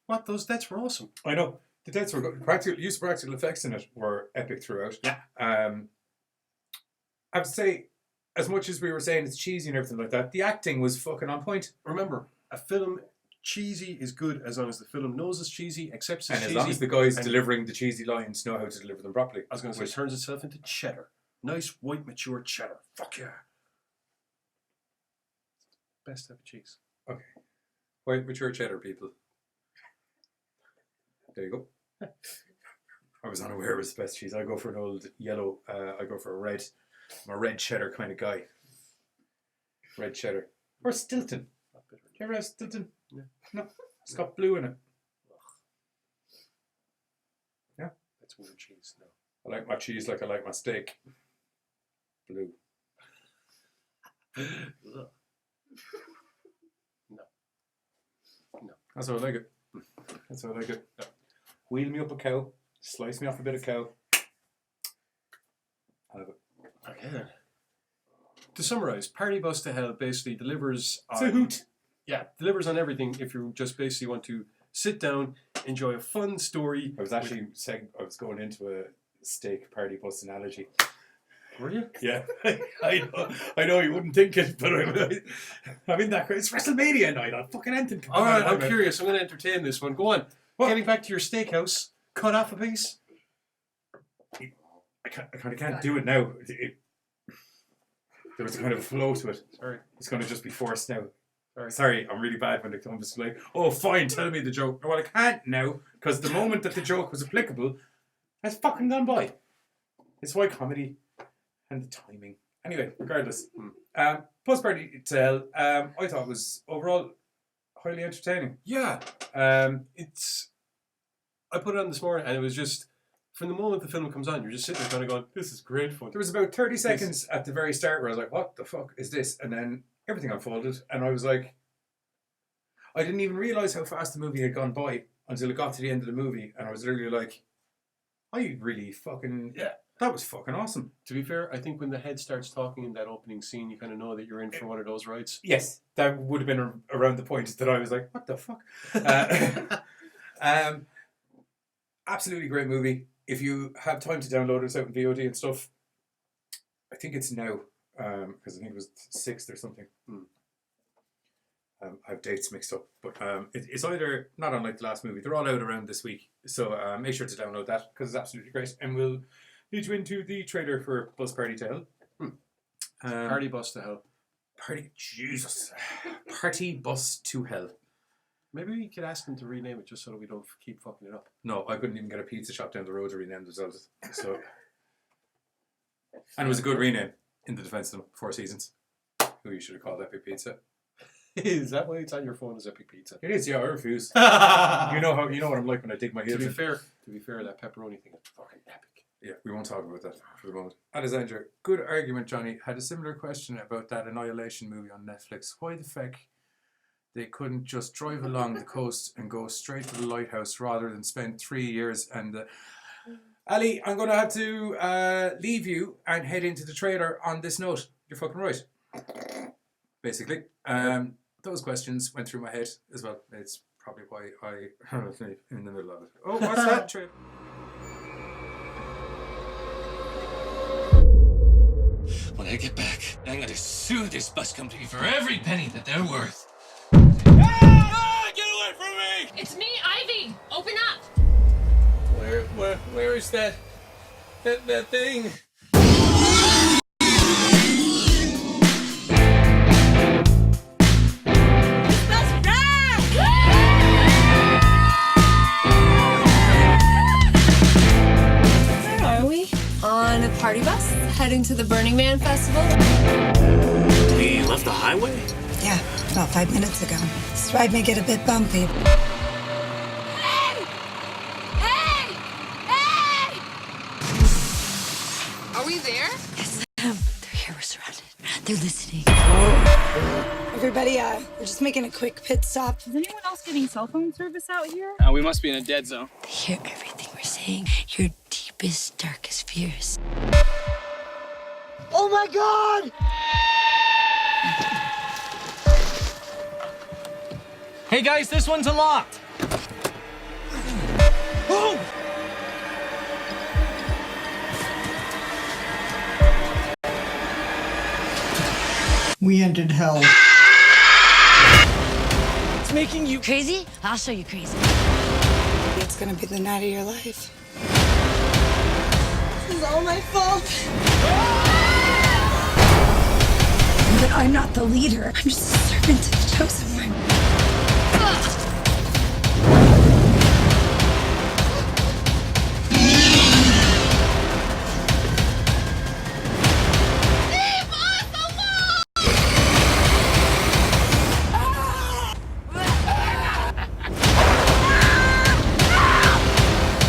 What? Those deaths were awesome. I know. The deaths were good. Use of practical effects in it were epic throughout. Yeah. I would say, as much as we were saying it's cheesy and everything like that, the acting was fucking on point. Remember, a film cheesy is good as long as the film knows it's cheesy, accepts it's And as cheesy. long as the guys and- delivering the cheesy lines know how to deliver them properly. I was going to say, it turns itself into cheddar. Nice, white, mature cheddar. Fuck yeah. Best type of cheese. Okay. White, mature cheddar, people. There you go. I was unaware it was the best cheese. I go for an old yellow. I go for a red. I'm a red cheddar kind of guy. Red cheddar. Or Stilton. Do you ever have Stilton? Yeah. No. It's got blue in it. Yeah. That's weird cheese. No. I like my cheese like I like my steak. Blue. Ugh. No. That's how I like it. That's how I like it. Wheel me up a cow. Slice me off a bit of cow. I love it. Okay then. To summarise, Party Bus to Hell basically delivers on... It's a hoot. Yeah, delivers on everything if you just basically want to sit down, enjoy a fun story. I was actually saying I was going into a steak party bus analogy. Were you? Yeah, I know you wouldn't think it, but I'm in that. It's WrestleMania night. I'm fucking anything. Alright, I'm curious. I'm going to entertain this one. Go on. What? Getting back to your steakhouse, cut off a piece. I kind of can't do it now. There was a kind of a flow to it. Sorry. It's going to just be forced now. Sorry. Sorry, I'm really bad when it comes to like, oh, fine, tell me the joke. Well, I can't now, because the moment that the joke was applicable has fucking gone by. It's why comedy and the timing. Anyway, regardless. Post Party to Hell, I thought was overall highly entertaining. Yeah. It's... I put it on this morning and it was just... From the moment the film comes on, you're just sitting there kind of going, this is great fun. There was about 30 seconds at the very start where I was like, what the fuck is this? And then everything unfolded and I was like, I didn't even realise how fast the movie had gone by until it got to the end of the movie and I was literally like, I really fucking... Yeah. That was fucking awesome. To be fair, I think when the head starts talking in that opening scene, you kind of know that you're in for one of those rides. Yes, that would have been around the point that I was like, what the fuck? Absolutely great movie. If you have time to download it, it's out in VOD and stuff. I think it's now, because I think it was 6th or something. I have dates mixed up, but it's either, not unlike the last movie, they're all out around this week. So make sure to download that because it's absolutely great. And we'll lead you into the trailer for Bus Party to Hell. Party Bus to Hell. Jesus. Party Bus to Hell. Maybe we could ask them to rename it just so that we don't keep fucking it up. No, I couldn't even get a pizza shop down the road to rename themselves. So, and it was a good rename in the defense of them. 4 Seasons, who you should have called Epic Pizza. Is that why it's on your phone as Epic Pizza? It is, yeah. I refuse. You know what I'm like when I dig my To heels be in. fair, that pepperoni thing is fucking epic. Yeah, we won't talk about that for the moment. Alexandra, good argument, Johnny. Had a similar question about that Annihilation movie on Netflix. Why the feck they couldn't just drive along the coast and go straight to the lighthouse rather than spend 3 years and... Ali, I'm going to have to leave you and head into the trailer on this note. You're fucking right. basically. Those questions went through my head as well. It's probably why I in the middle of it. Oh, what's that? Trailer? When I get back, I'm gonna sue this bus company for every penny that they're worth. Ah! Get away from me! It's me, Ivy. Open up. Where is that thing? Where are we? On a party bus, heading to the Burning Man Festival. We left the highway? Yeah, about 5 minutes ago. This ride may get a bit bumpy. Hey! Hey! Hey! Are we there? Yes, they're here. We're surrounded. They're listening. Everybody, we're just making a quick pit stop. Is anyone else getting cell phone service out here? We must be in a dead zone. They hear everything we're saying. Your deepest, darkest fears. Oh my God! Hey guys, this one's unlocked. Oh! We entered hell. It's making you Crazy? I'll show you crazy. It's gonna be the night of your life. This is all my fault. But I'm not the leader. I'm just a servant to the chosen one.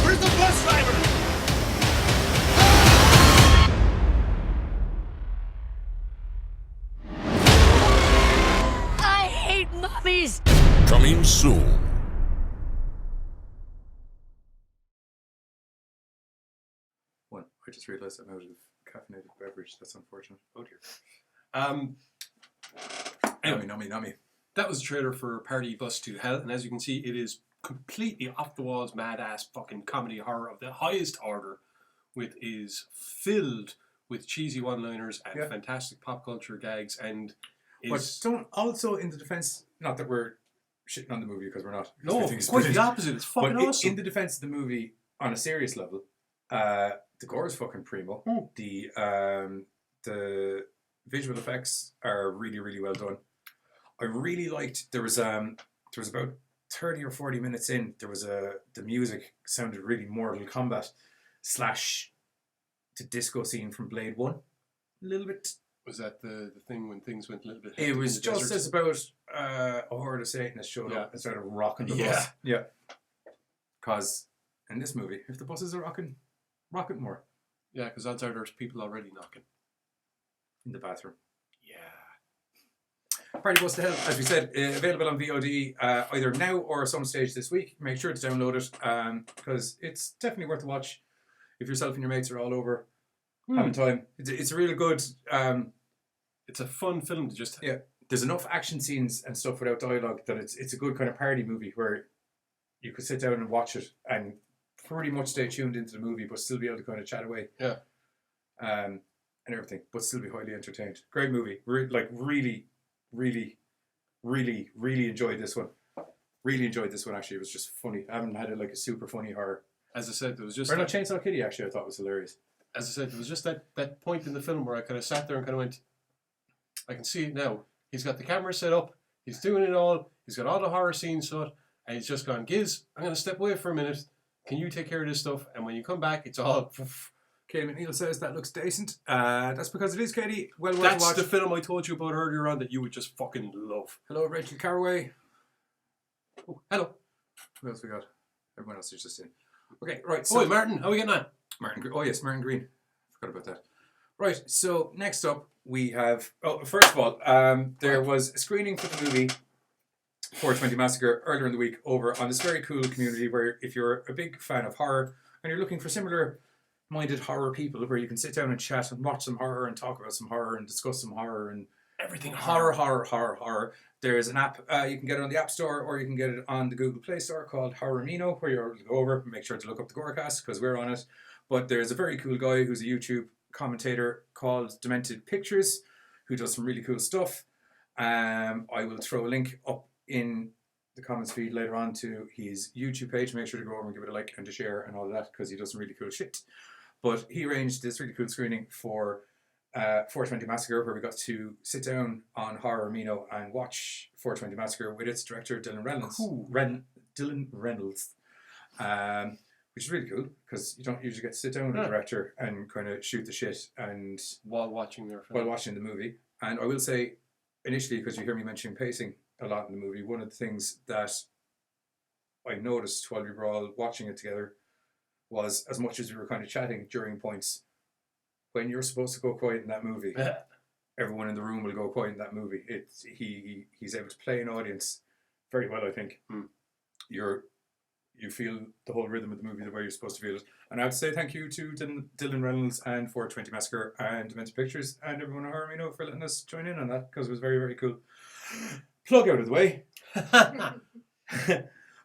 Where's the bus driver? I hate mummies. Coming soon. One. I just realised I'm out of caffeinated beverage. That's unfortunate. Oh dear. Anyway, Nummy. that was a trailer for Party Bus to Hell, and as you can see, it is completely off the walls, mad ass fucking comedy horror of the highest order, is filled with cheesy one-liners and fantastic pop culture gags, and But is don't also in the defense. Not that we're shitting on the movie because we're not. no, I think it's quite the brilliant. opposite. It's fucking But awesome. in the defense of the movie, on a serious level, the gore is fucking primo. The visual effects are really, really well done. I really liked there was about 30 or 40 minutes in, the music sounded really Mortal Kombat / the disco scene from Blade 1. A little bit. Was that the thing when things went a little bit? It hectic was in the just desert? as about a horde of Satanists showed up and started rocking the Yeah. bus. Yeah. Because in this movie, if the buses are rocking, rock it more. Yeah, because odds are there's people already knocking. In the bathroom. Yeah. Party Bus to Hell, as we said, available on VOD either now or some stage this week. Make sure to download it because it's definitely worth a watch if yourself and your mates are all over having time. It's a really good... it's a fun film to just... Yeah, there's enough action scenes and stuff without dialogue that it's a good kind of party movie where you could sit down and watch it and pretty much stay tuned into the movie but still be able to kind of chat away. Yeah. And everything, but still be highly entertained. Great movie. Really enjoyed this one. Really enjoyed this one, actually. It was just funny. I haven't had it like a super funny horror. As I said, there was just... Or not Chainsaw Kitty, actually, I thought was hilarious. As I said, there was just that point in the film where I kind of sat there and kind of went, I can see it now. He's got the camera set up. He's doing it all. He's got all the horror scenes set. And he's just gone, Giz, I'm going to step away for a minute. Can you take care of this stuff? And when you come back, it's all... Katie McNeil says that looks decent. That's because it is, Katie. Well worth That's a watch. the film I told you about earlier on that you would just fucking love. Hello, Rachel Carraway. Oh, hello. Who else we got? Everyone else is just in. Okay, right. So, Martin, how are we getting on? Oh, yes, Martin Green. Forgot about that. Right, so next up we have... Oh, first of all, there was a screening for the movie 420 Massacre earlier in the week over on this very cool community where if you're a big fan of horror and you're looking for similar-minded horror people where you can sit down and chat and watch some horror and talk about some horror and discuss some horror and Everything horror. There's an app, you can get it on the App Store or you can get it on the Google Play Store called Horrormino, where you're able to go over and make sure to look up the Gorecast because we're on it. But there's a very cool guy who's a YouTube commentator called Demented Pictures who does some really cool stuff. I will throw a link up in the comments feed later on to his YouTube page. Make sure to go over and give it a like and to share and all of that because he does some really cool shit. But he arranged this really cool screening for 420 Massacre, where we got to sit down on Horrormino and watch 420 Massacre with its director Dylan Reynolds. Dylan Reynolds, which is really cool because you don't usually get to sit down with a director and kind of shoot the shit and while watching the movie. And I will say, initially, because you hear me mentioning pacing a lot in the movie, one of the things that I noticed while we were all watching it together was, as much as we were kind of chatting during points, when you're supposed to go quiet in that movie, everyone in the room will go quiet in that movie. He's able to play an audience very well, I think. You feel the whole rhythm of the movie the way you're supposed to feel it. And I would say thank you to Dylan Reynolds and 420 Massacre and Demented Pictures and everyone at Horrormino for letting us join in on that because it was very, very cool. Plug out of the way.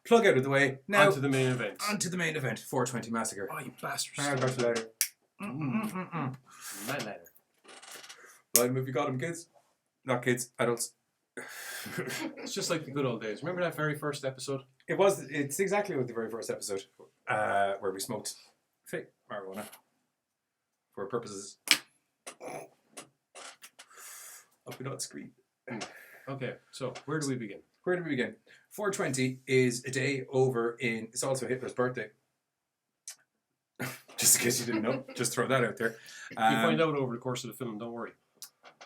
Plug out of the way. Now onto the main event. 420 Massacre. Oh, you bastards. I'll back to later. Man later. Right, movie got him, kids. Not kids, adults. It's just like the good old days. Remember that very first episode? It's exactly like the very first episode where we smoked fake marijuana for purposes of the not screen. Okay, so where do we begin? 420 is a day over in. It's also Hitler's birthday. Just in case you didn't know, just throw that out there. You find out over the course of the film. Don't worry.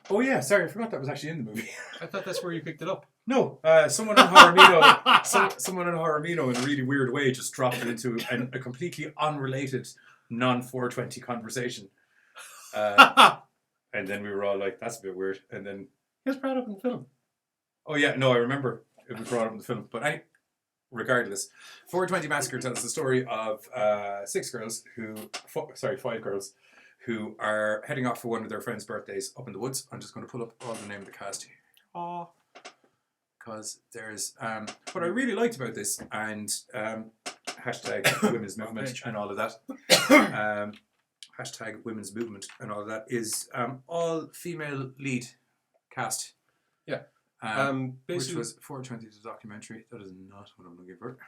Oh yeah, sorry, I forgot that was actually in the movie. I thought that's where you picked it up. No, someone on Horrormino, someone on Horrormino in a really weird way just dropped it into a completely unrelated non-420 conversation, and then we were all like, "That's a bit weird." And then it was brought up in the film. Oh yeah, no, I remember it was brought up in the film. But regardless, 420 Massacre tells the story of 5 girls who are heading off for one of their friends' birthdays up in the woods. I'm just going to pull up all the name of the cast here. Because there's what I really liked about this, and hashtag women's movement and all of that. Hashtag women's movement and all of that is all female lead cast. Yeah. Which was 420 the documentary. That is not what I'm looking for.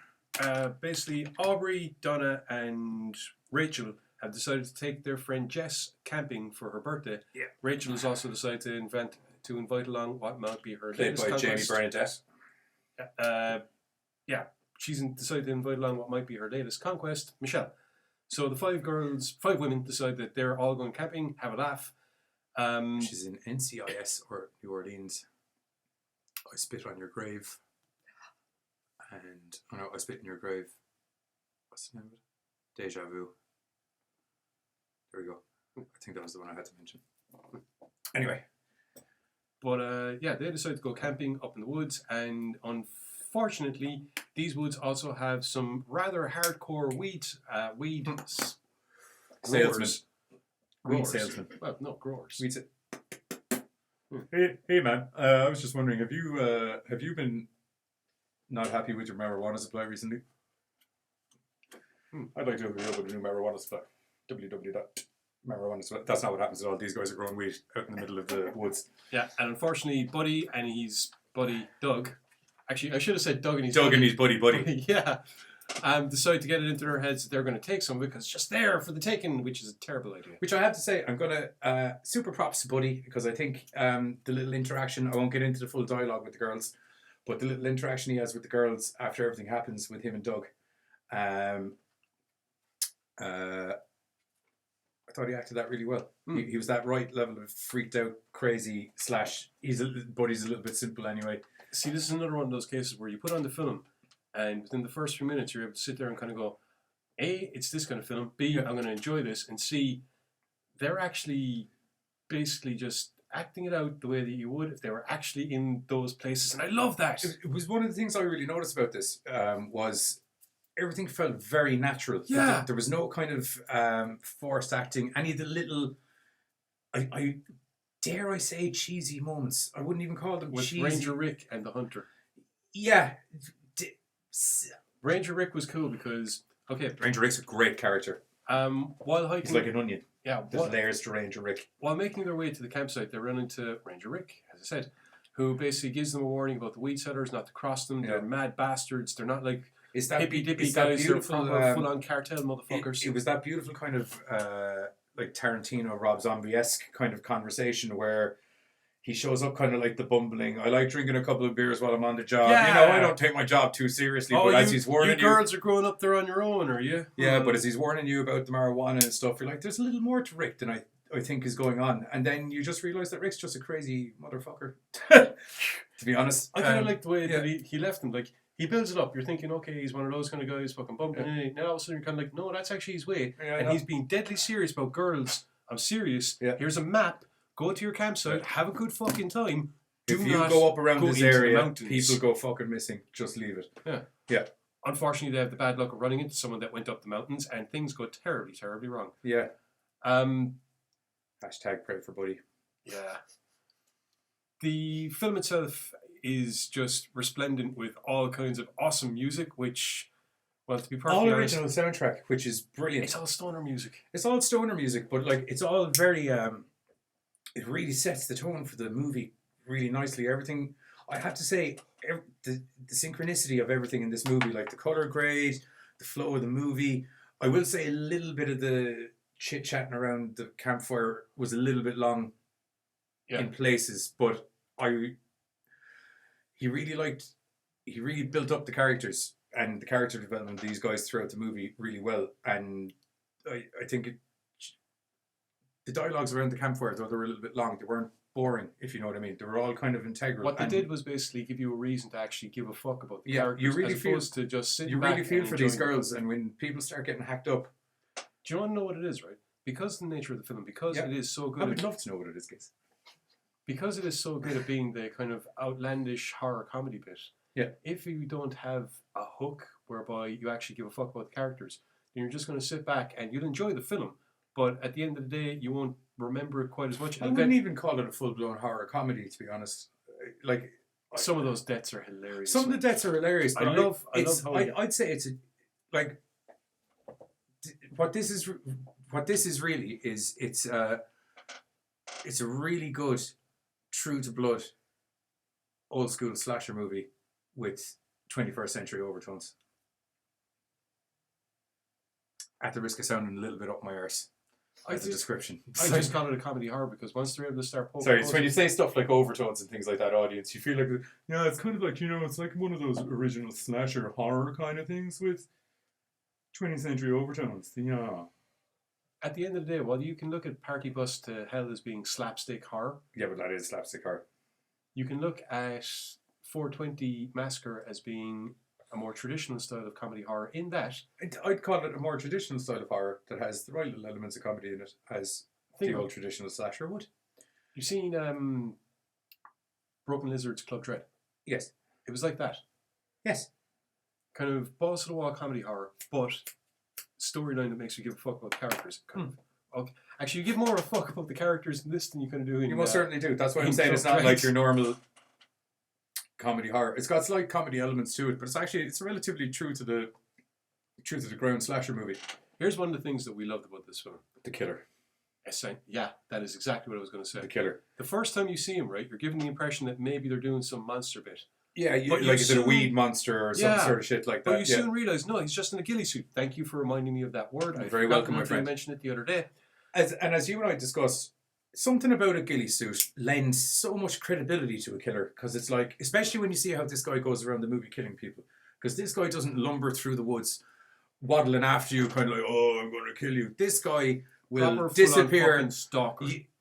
Basically, Aubrey, Donna, and Rachel have decided to take their friend Jess camping for her birthday. Yeah. Rachel has also decided to invite along what might be her played latest by conquest. Jamie Bernadette. She's decided to invite along what might be her latest conquest, Michelle. So the 5 women decide that they're all going camping, have a laugh. She's in NCIS or New Orleans. I Spit on Your Grave. And I Spit in Your Grave. What's the name of it? Deja Vu. There we go. I think that was the one I had to mention. Anyway. But they decided to go camping up in the woods, and unfortunately, these woods also have some rather hardcore weed salesmen. Weed salesmen. Well, no, growers. Weed Hey man, I was just wondering, have you been not happy with your marijuana supply recently? I'd like to hook you up with a new marijuana supply. www.marijuana supply. That's not what happens at all. These guys are growing weed out in the middle of the woods. Yeah, and unfortunately, Buddy and his buddy Doug. Actually, I should have said Doug and his buddy. Yeah. Decide to get it into their heads that they're going to take some of it because it's just there for the taking, which is a terrible idea. Which I have to say, I'm going to super props to Buddy because I think the little interaction, I won't get into the full dialogue with the girls, but the little interaction he has with the girls after everything happens with him and Doug, I thought he acted that really well. He was that right level of freaked out, crazy / Buddy's a little bit simple anyway. See, this is another one of those cases where you put on the film, and within the first few minutes, you're able to sit there and kind of go, A, it's this kind of film. B, I'm going to enjoy this. And C, they're actually basically just acting it out the way that you would if they were actually in those places. And I love that. It was one of the things I really noticed about this was everything felt very natural. Yeah. There was no kind of forced acting. Any of the little... I dare I say, cheesy moments. I wouldn't even call them with cheesy. Ranger Rick and the Hunter. Yeah. Ranger Rick was cool because Ranger Rick's a great character. While hiking, He's like an onion. Yeah, there's layers to Ranger Rick. While making their way to the campsite, they run into Ranger Rick, as I said, who basically gives them a warning about the weed sellers, not to cross them. They're mad bastards. They're not like hippy dippy guys. They're full on cartel motherfuckers. It was that beautiful kind of like Tarantino, Rob Zombie-esque kind of conversation where he shows up kind of like the bumbling, I like drinking a couple of beers while I'm on the job. Yeah. You know, I don't take my job too seriously, but as he's warning you... girls are growing up there on your own, are you? Yeah, but as he's warning you about the marijuana and stuff, you're like, there's a little more to Rick than I think is going on. And then you just realise that Rick's just a crazy motherfucker, to be honest. I kind of like the way that he left him. Like, he builds it up. You're thinking, okay, he's one of those kind of guys fucking bumping. And then all of a sudden you're kind of like, no, that's actually his way. And he's being deadly serious about girls. I'm serious. Here's a map. Go to your campsite. Have a good fucking time. If you go up around this area, people go fucking missing. Just leave it. Yeah. Unfortunately, they have the bad luck of running into someone that went up the mountains, and things go terribly, terribly wrong. Yeah. Hashtag pray for Buddy. Yeah. The film itself is just resplendent with all kinds of awesome music, which, well, to be perfectly honest, all original soundtrack, which is brilliant. It's all stoner music. It's all stoner music, but like it's all very. It really sets the tone for the movie really nicely. Everything, I have to say, the synchronicity of everything in this movie, like the color grade, the flow of the movie. I will say a little bit of the chit chatting around the campfire was a little bit long in places, but he really built up the characters and the character development of these guys throughout the movie really well. And I think the dialogues around the campfire, though they were a little bit long, they weren't boring, if you know what I mean. They were all kind of integral. What they did was basically give you a reason to actually give a fuck about the characters, you really as opposed to just sitting you back really feel and for these enjoying girls, and when people start getting hacked up. Do you want to know what it is, right? Because of the nature of the film, because it is so good. I would love to know what it is, guys. Because it is so good at being the kind of outlandish horror comedy bit. Yeah. If you don't have a hook whereby you actually give a fuck about the characters, then you're just going to sit back and you'll enjoy the film, but at the end of the day, you won't remember it quite as much. I wouldn't even call it a full-blown horror comedy, to be honest. Like some of those deaths are hilarious. Some of the deaths are hilarious. But I'd say it's what this is really is it's a really good true to blood old school slasher movie with 21st century overtones. At the risk of sounding a little bit up my arse. As a description. I just call it a comedy horror because once they're able to start poking. Sorry, it's when you say stuff like overtones and things like that, audience, you feel like, it's kind of like, it's like one of those original slasher horror kind of things with 20th century overtones. Yeah. At the end of the day, while you can look at Party Bus to Hell as being slapstick horror. Yeah, but that is slapstick horror. You can look at 420 Massacre as being a more traditional style of comedy horror in that... I'd call it a more traditional style of horror that has the right little elements of comedy in it as the old traditional slasher would. You've seen Broken Lizard's Club Dread? Yes. It was like that. Yes. Kind of balls to the wall comedy horror, but storyline that makes you give a fuck about the characters. Okay. Actually, you give more of a fuck about the characters in this than you kind of do in... You most certainly do. That's why I'm saying it's not like your normal... comedy horror. It's got slight comedy elements to it, but it's relatively true to the ground slasher movie. Here's one of the things that we loved about this film. The killer. Yeah, that is exactly what I was going to say. The killer. The first time you see him, right, you're given the impression that maybe they're doing some monster bit. Yeah, like is it a weed monster or some sort of shit like that? But you soon realise, no, he's just in a ghillie suit. Thank you for reminding me of that word. You're very welcome, my friend. I mentioned it the other day. As you and I discussed, something about a ghillie suit lends so much credibility to a killer, because it's like, especially when you see how this guy goes around the movie killing people, because this guy doesn't lumber through the woods waddling after you kind of like, oh, I'm going to kill you. This guy will disappear.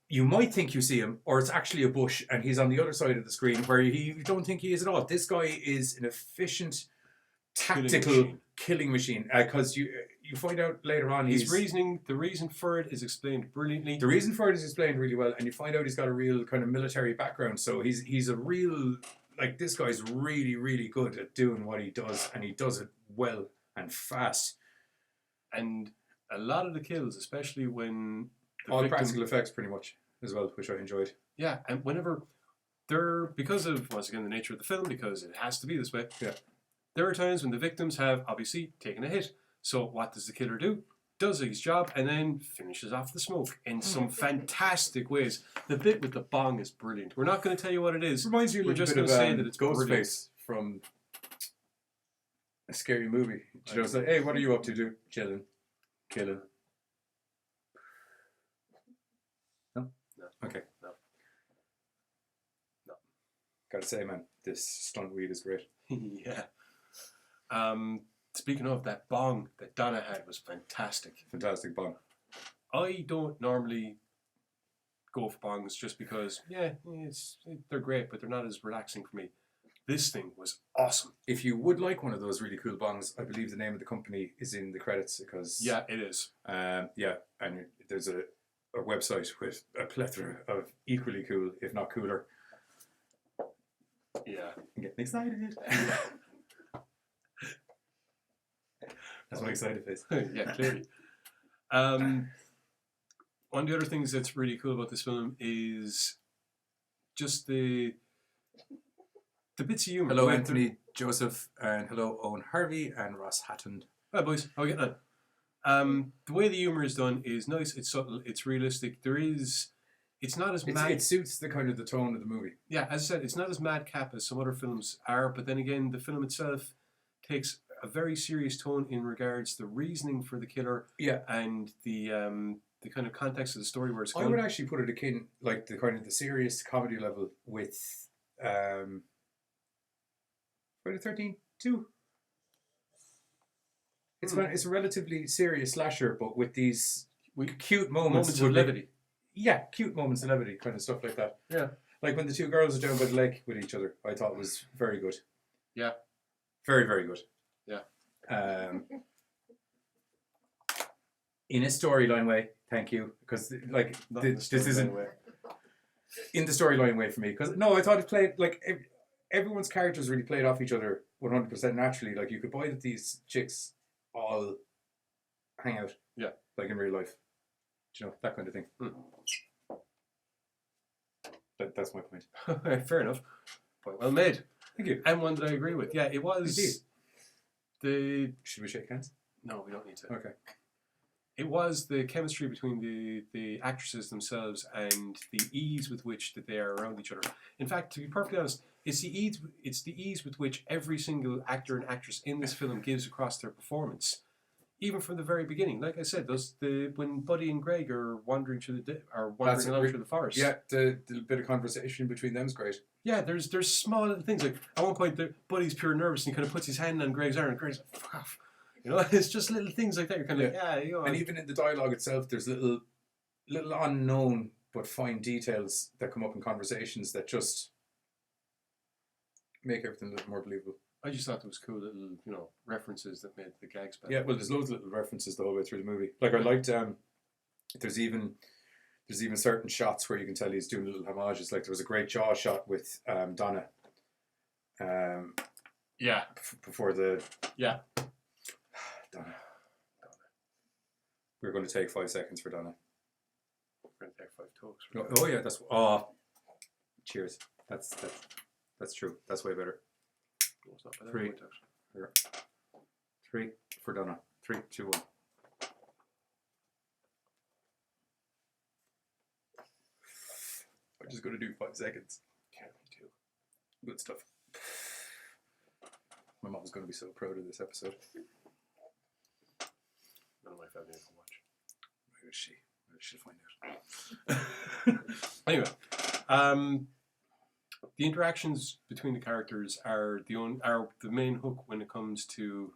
You might think you see him, or it's actually a bush and he's on the other side of the screen where you don't think he is at all. This guy is an efficient, tactical killing machine, because you find out later on the reason for it is explained brilliantly. The reason for it is explained really well, and you find out he's got a real kind of military background, so he's a real, like, this guy's really, really good at doing what he does, and he does it well and fast. And a lot of the kills, especially when all practical effects, pretty much. as well, which I enjoyed. Yeah, and whenever they're, because of, once again, the nature of the film, because it has to be this way, there are times when the victims have obviously taken a hit. So what does the killer do? Does his job and then finishes off the smoke in some fantastic ways. The bit with the bong is brilliant. We're not going to tell you what it is. Reminds you a We're little just bit going to of say that it's brilliant. Ghostface from a scary movie. You know, it's like, hey, what are you up to, dude? Chilling. Killing. No? No. Okay. No. Gotta say, man, this stunt weed is great. Yeah. Speaking of, that bong that Donna had was fantastic. Fantastic bong. I don't normally go for bongs just because, they're great, but they're not as relaxing for me. This thing was awesome. If you would like one of those really cool bongs, I believe the name of the company is in the credits because... Yeah, it is. And there's a website with a plethora of equally cool, if not cooler. Yeah. I'm getting excited. That's my excited face. Yeah, clearly. One of the other things that's really cool about this film is just the bits of humour. Hello, Anthony Joseph, and hello, Owen Harvey and Ross Hatton. Hi, boys. How are we getting on? The way the humour is done is nice. It's subtle. It's realistic. It's not as mad. It suits the kind of the tone of the movie. Yeah, as I said, it's not as madcap as some other films are. But then again, the film itself takes a very serious tone in regards to the reasoning for the killer. Yeah, and the kind of context of the story where it's going. I would actually put it akin, like the kind of the serious comedy level with Friday the 13th 2. It's a relatively serious slasher, but with these cute moments of levity. Yeah, cute moments of levity, kind of stuff like that. Yeah. Like when the two girls are down by the lake with each other, I thought was very good. Yeah. Very, very good. Yeah. In a storyline way, thank you, because like this isn't in the storyline way for me. Because I thought it played like everyone's characters really played off each other 100% naturally. Like you could buy that these chicks all hang out, like in real life. You know, that kind of thing. That's my point. Fair enough. Point well made. Thank you. And one that I agree with. Yeah, it was. Indeed. Should we shake hands? No, we don't need to. Okay. It was the chemistry between the actresses themselves and the ease with which that they are around each other. In fact, to be perfectly honest, it's the ease with which every single actor and actress in this film gives across their performance. Even from the very beginning, like I said, when Buddy and Greg are wandering through along through the forest. Yeah, the bit of conversation between them is great. Yeah, there's small little things like at one point Buddy's pure nervous and he kind of puts his hand on Greg's arm and Greg's like, fuck off. You know, it's just little things like that. You're kind of like, you know. And even in the dialogue itself, there's little unknown but fine details that come up in conversations that just make everything a little more believable. I just thought there was cool little, references that made the gags better. Yeah, well, there's loads of little references the whole way through the movie. Like I liked, there's even certain shots where you can tell he's doing little homages. Like there was a great jaw shot with Donna. Before the Donna. We're going to take 5 seconds for Donna. We're going to take 5 talks. Oh yeah, cheers. That's true. That's way better. 3 for Donna. 3, 2, 1. I'm just going to do 5 seconds. Yeah, me too. Good stuff. My mom's going to be so proud of this episode. None of my family can watch. Where is she? Where should find out? Anyway, the interactions between the characters are the main hook when it comes to,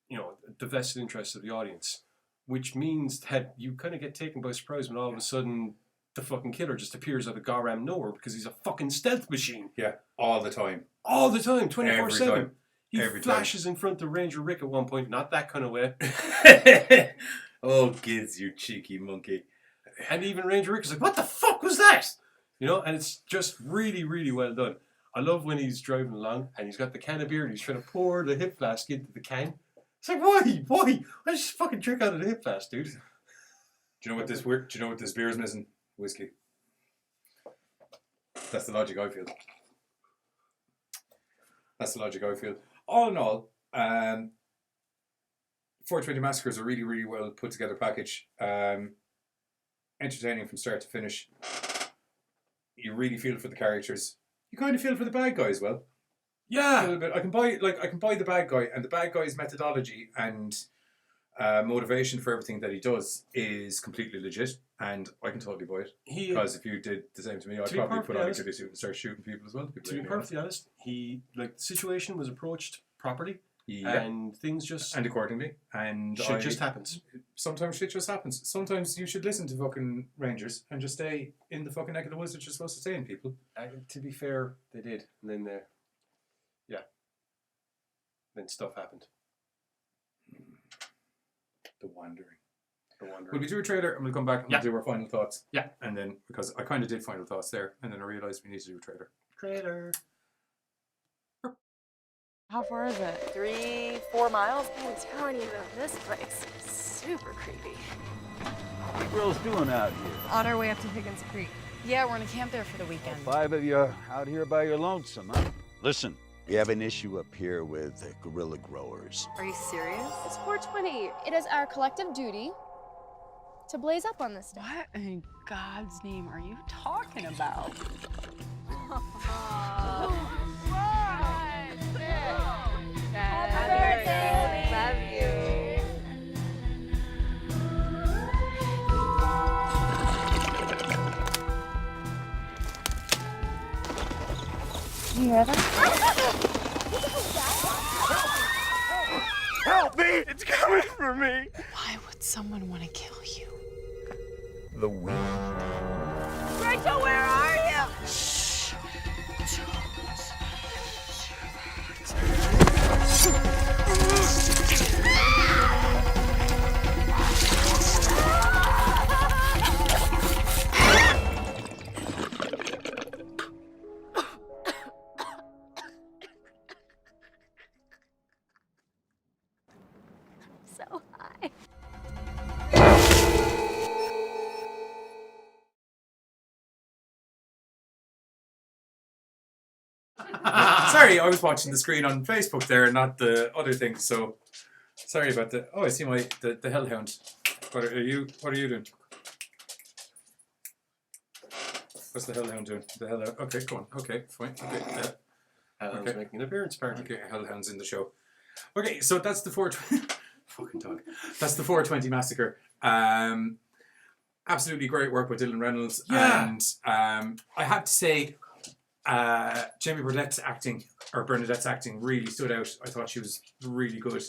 the vested interest of the audience, which means that you kind of get taken by surprise when all of a sudden the fucking killer just appears out of goddamn nowhere because he's a fucking stealth machine. Yeah, all the time. All the time, 24/7. He Every flashes in front of Ranger Rick at one point, not that kind of way. Oh, kids, you cheeky monkey. And even Ranger Rick is like, what the fuck was that? And it's just really, really well done. I love when he's driving along and he's got the can of beer and he's trying to pour the hip flask into the can. It's like, why? Why just fucking drink out of the hip flask, dude? Do you know what this beer is missing? whiskey. That's the logic I feel. All in all, 420 Massacre is a really, really well put together package. Entertaining from start to finish. You really feel for the characters. You kind of feel for the bad guy as well. Yeah. A little bit. I can buy the bad guy, and the bad guy's methodology and motivation for everything that he does is completely legit, and I can totally buy it. Because if you did the same to me, I'd probably put on a ghillie suit and start shooting people as well. To be perfectly honest, the situation was approached properly. And things just... And accordingly. And shit just happens. Sometimes shit just happens. Sometimes you should listen to fucking Rangers and just stay in the fucking neck of the woods that you're supposed to stay in, people. To be fair, they did. And then, then stuff happened. The Wandering. Will we do a trailer and we'll come back and we'll do our final thoughts? Yeah. And then, because I kind of did final thoughts there, and then I realised we need to do a trailer. Trailer. How far is it? 3-4 miles. I'm telling you though, this place is super creepy. What are you girls doing out here? On our way up to Higgins Creek. Yeah, we're gonna camp there for the weekend. 5 of you are out here by your lonesome, huh? Listen, we have an issue up here with guerrilla growers. Are you serious? It's 420. It is our collective duty to blaze up on this stuff. What in God's name are you talking about? Happy birthday. Love you. You hear that? Help me! It's coming for me! Why would someone want to kill you? The wind. Rachel, where are you? Shh. So high. Sorry, I was watching the screen on Facebook there, not the other thing. So sorry about that. Oh, I see the hellhound. What are you doing? What's the hellhound doing? The hellhound. Okay, go on. Okay, fine. Okay, Hellhound's making an appearance party. Okay, hellhound's in the show. Okay, so that's the 420. Fucking dog. That's the 420 Massacre. Absolutely great work with Dylan Reynolds. Yeah. And I have to say, Jamie Burnett's acting really stood out. I thought she was really good.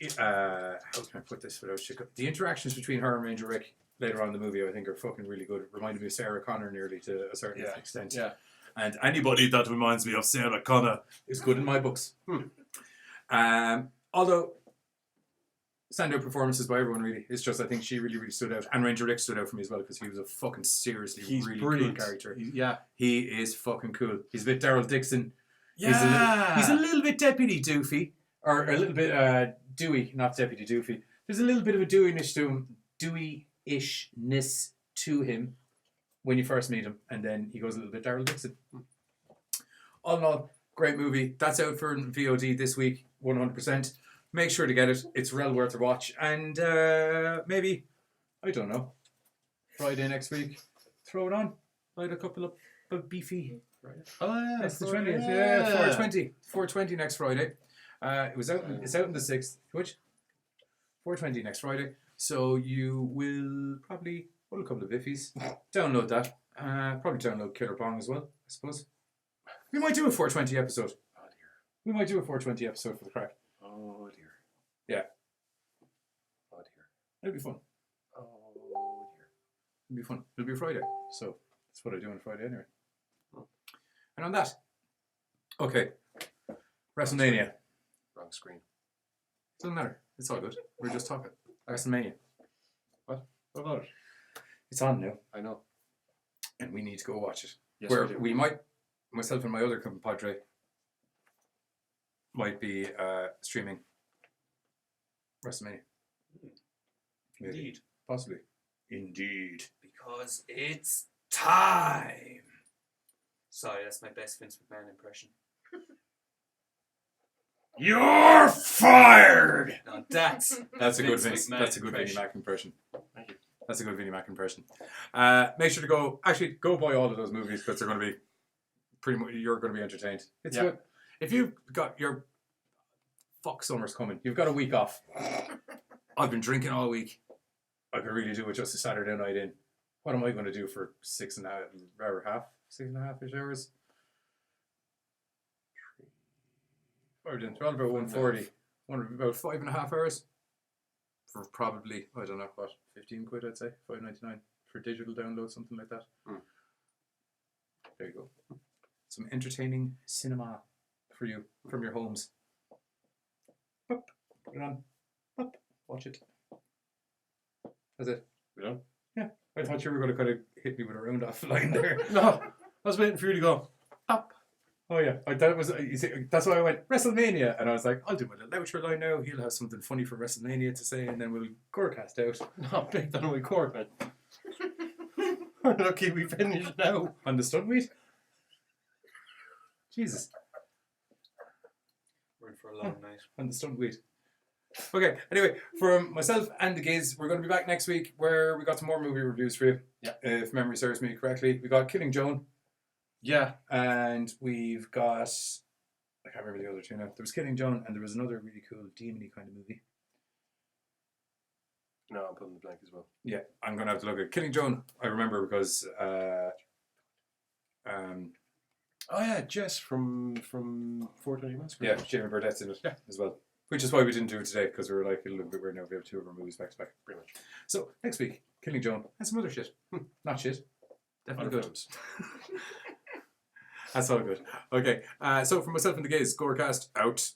How can I put this without the interactions between her and Ranger Rick later on in the movie, I think, are fucking really good. It reminded me of Sarah Connor nearly to a certain extent. Yeah. And anybody that reminds me of Sarah Connor is good in my books. Although standout performances by everyone, really. It's just I think she really, really stood out. And Ranger Rick stood out for me as well because he was a fucking seriously really brilliant. cool character. Yeah. He is fucking cool. He's a bit Daryl Dixon. Yeah. He's a little bit Deputy Doofy. Or a little bit Dewey, not Deputy Doofy. There's a little bit of a Dewey-ishness to him when you first meet him. And then he goes a little bit Daryl Dixon. All in all, great movie. That's out for VOD this week, 100%. Make sure to get it. It's well worth a watch. And maybe, I don't know, Friday next week, throw it on. Light a couple of beefy. Oh, yeah. That's the 20th. Yeah, 420. 420 next Friday. It's out on the 6th. Which? 420 next Friday. So you will probably, a couple of biffies. Download that. Probably download Killer Pong as well, I suppose. We might do a 420 episode. Oh, dear. We might do a 420 episode for the crack. Oh, dear. Yeah. Oh, dear. It'll be fun. Oh, dear. It'll be fun. It'll be Friday. So that's what I do on Friday anyway. And on that, okay, WrestleMania. Wrong screen. Doesn't matter. It's all good. We're just talking. WrestleMania. What? What about it? It's on now. I know. And we need to go watch it. Yes, Where we do. we might, myself and my other compadre, might be streaming WrestleMania. Maybe. Indeed. Possibly. Indeed. Because it's time. Sorry, that's my best Vince McMahon impression. You're fired! Now that's a good Vince Vince. McMahon That's a good Vinnie impression. Mac impression. Thank you. That's a good Vinnie Mac impression. Make sure to go buy all of those movies because they're going to be pretty much, you're going to be entertained. It's good. If you've got your fuck summer's coming, you've got a week off. I've been drinking all week. I could really do with just a Saturday night in. What am I going to do for 6.5 hours? 12 about 140. About 5.5 hours. For probably, I don't know, what, 15 quid I'd say, $5.99 for digital download, something like that. There you go. Some entertaining cinema for you from your homes. Put it on. Watch it. That's it. We done? Yeah. I thought you were going to kind of hit me with a round off line there. No, I was waiting for you to go up. Oh yeah, you see, that's why I went WrestleMania, and I was like, I'll do my little outro line now. He'll have something funny for WrestleMania to say, and then we'll Corkcast out. No, big that away Cork, man. We're lucky we finished now. On the Studweed? Jesus. We're in for a long night. On the Studweed. Okay, anyway, from myself and the Giz, we're going to be back next week where we got some more movie reviews for you. Yeah. If memory serves me correctly. We got Killing Joan. Yeah. And we've got, I can't remember the other two now. There was Killing Joan and there was another really cool demon-y kind of movie. No, I'm putting the blank as well. Yeah, I'm going to have to look at Killing Joan. I remember because oh yeah, Jess from 420 Massacre. yeah, Jamie Burdett's in it as well. Which is why we didn't do it today, because we were like, it'll look a bit weird now if we have two of our movies back to back. Pretty much. So, next week, Killing Joan and some other shit. Not shit. Definitely good. That's all good. Okay, so for myself and the Gays, Gorecast out.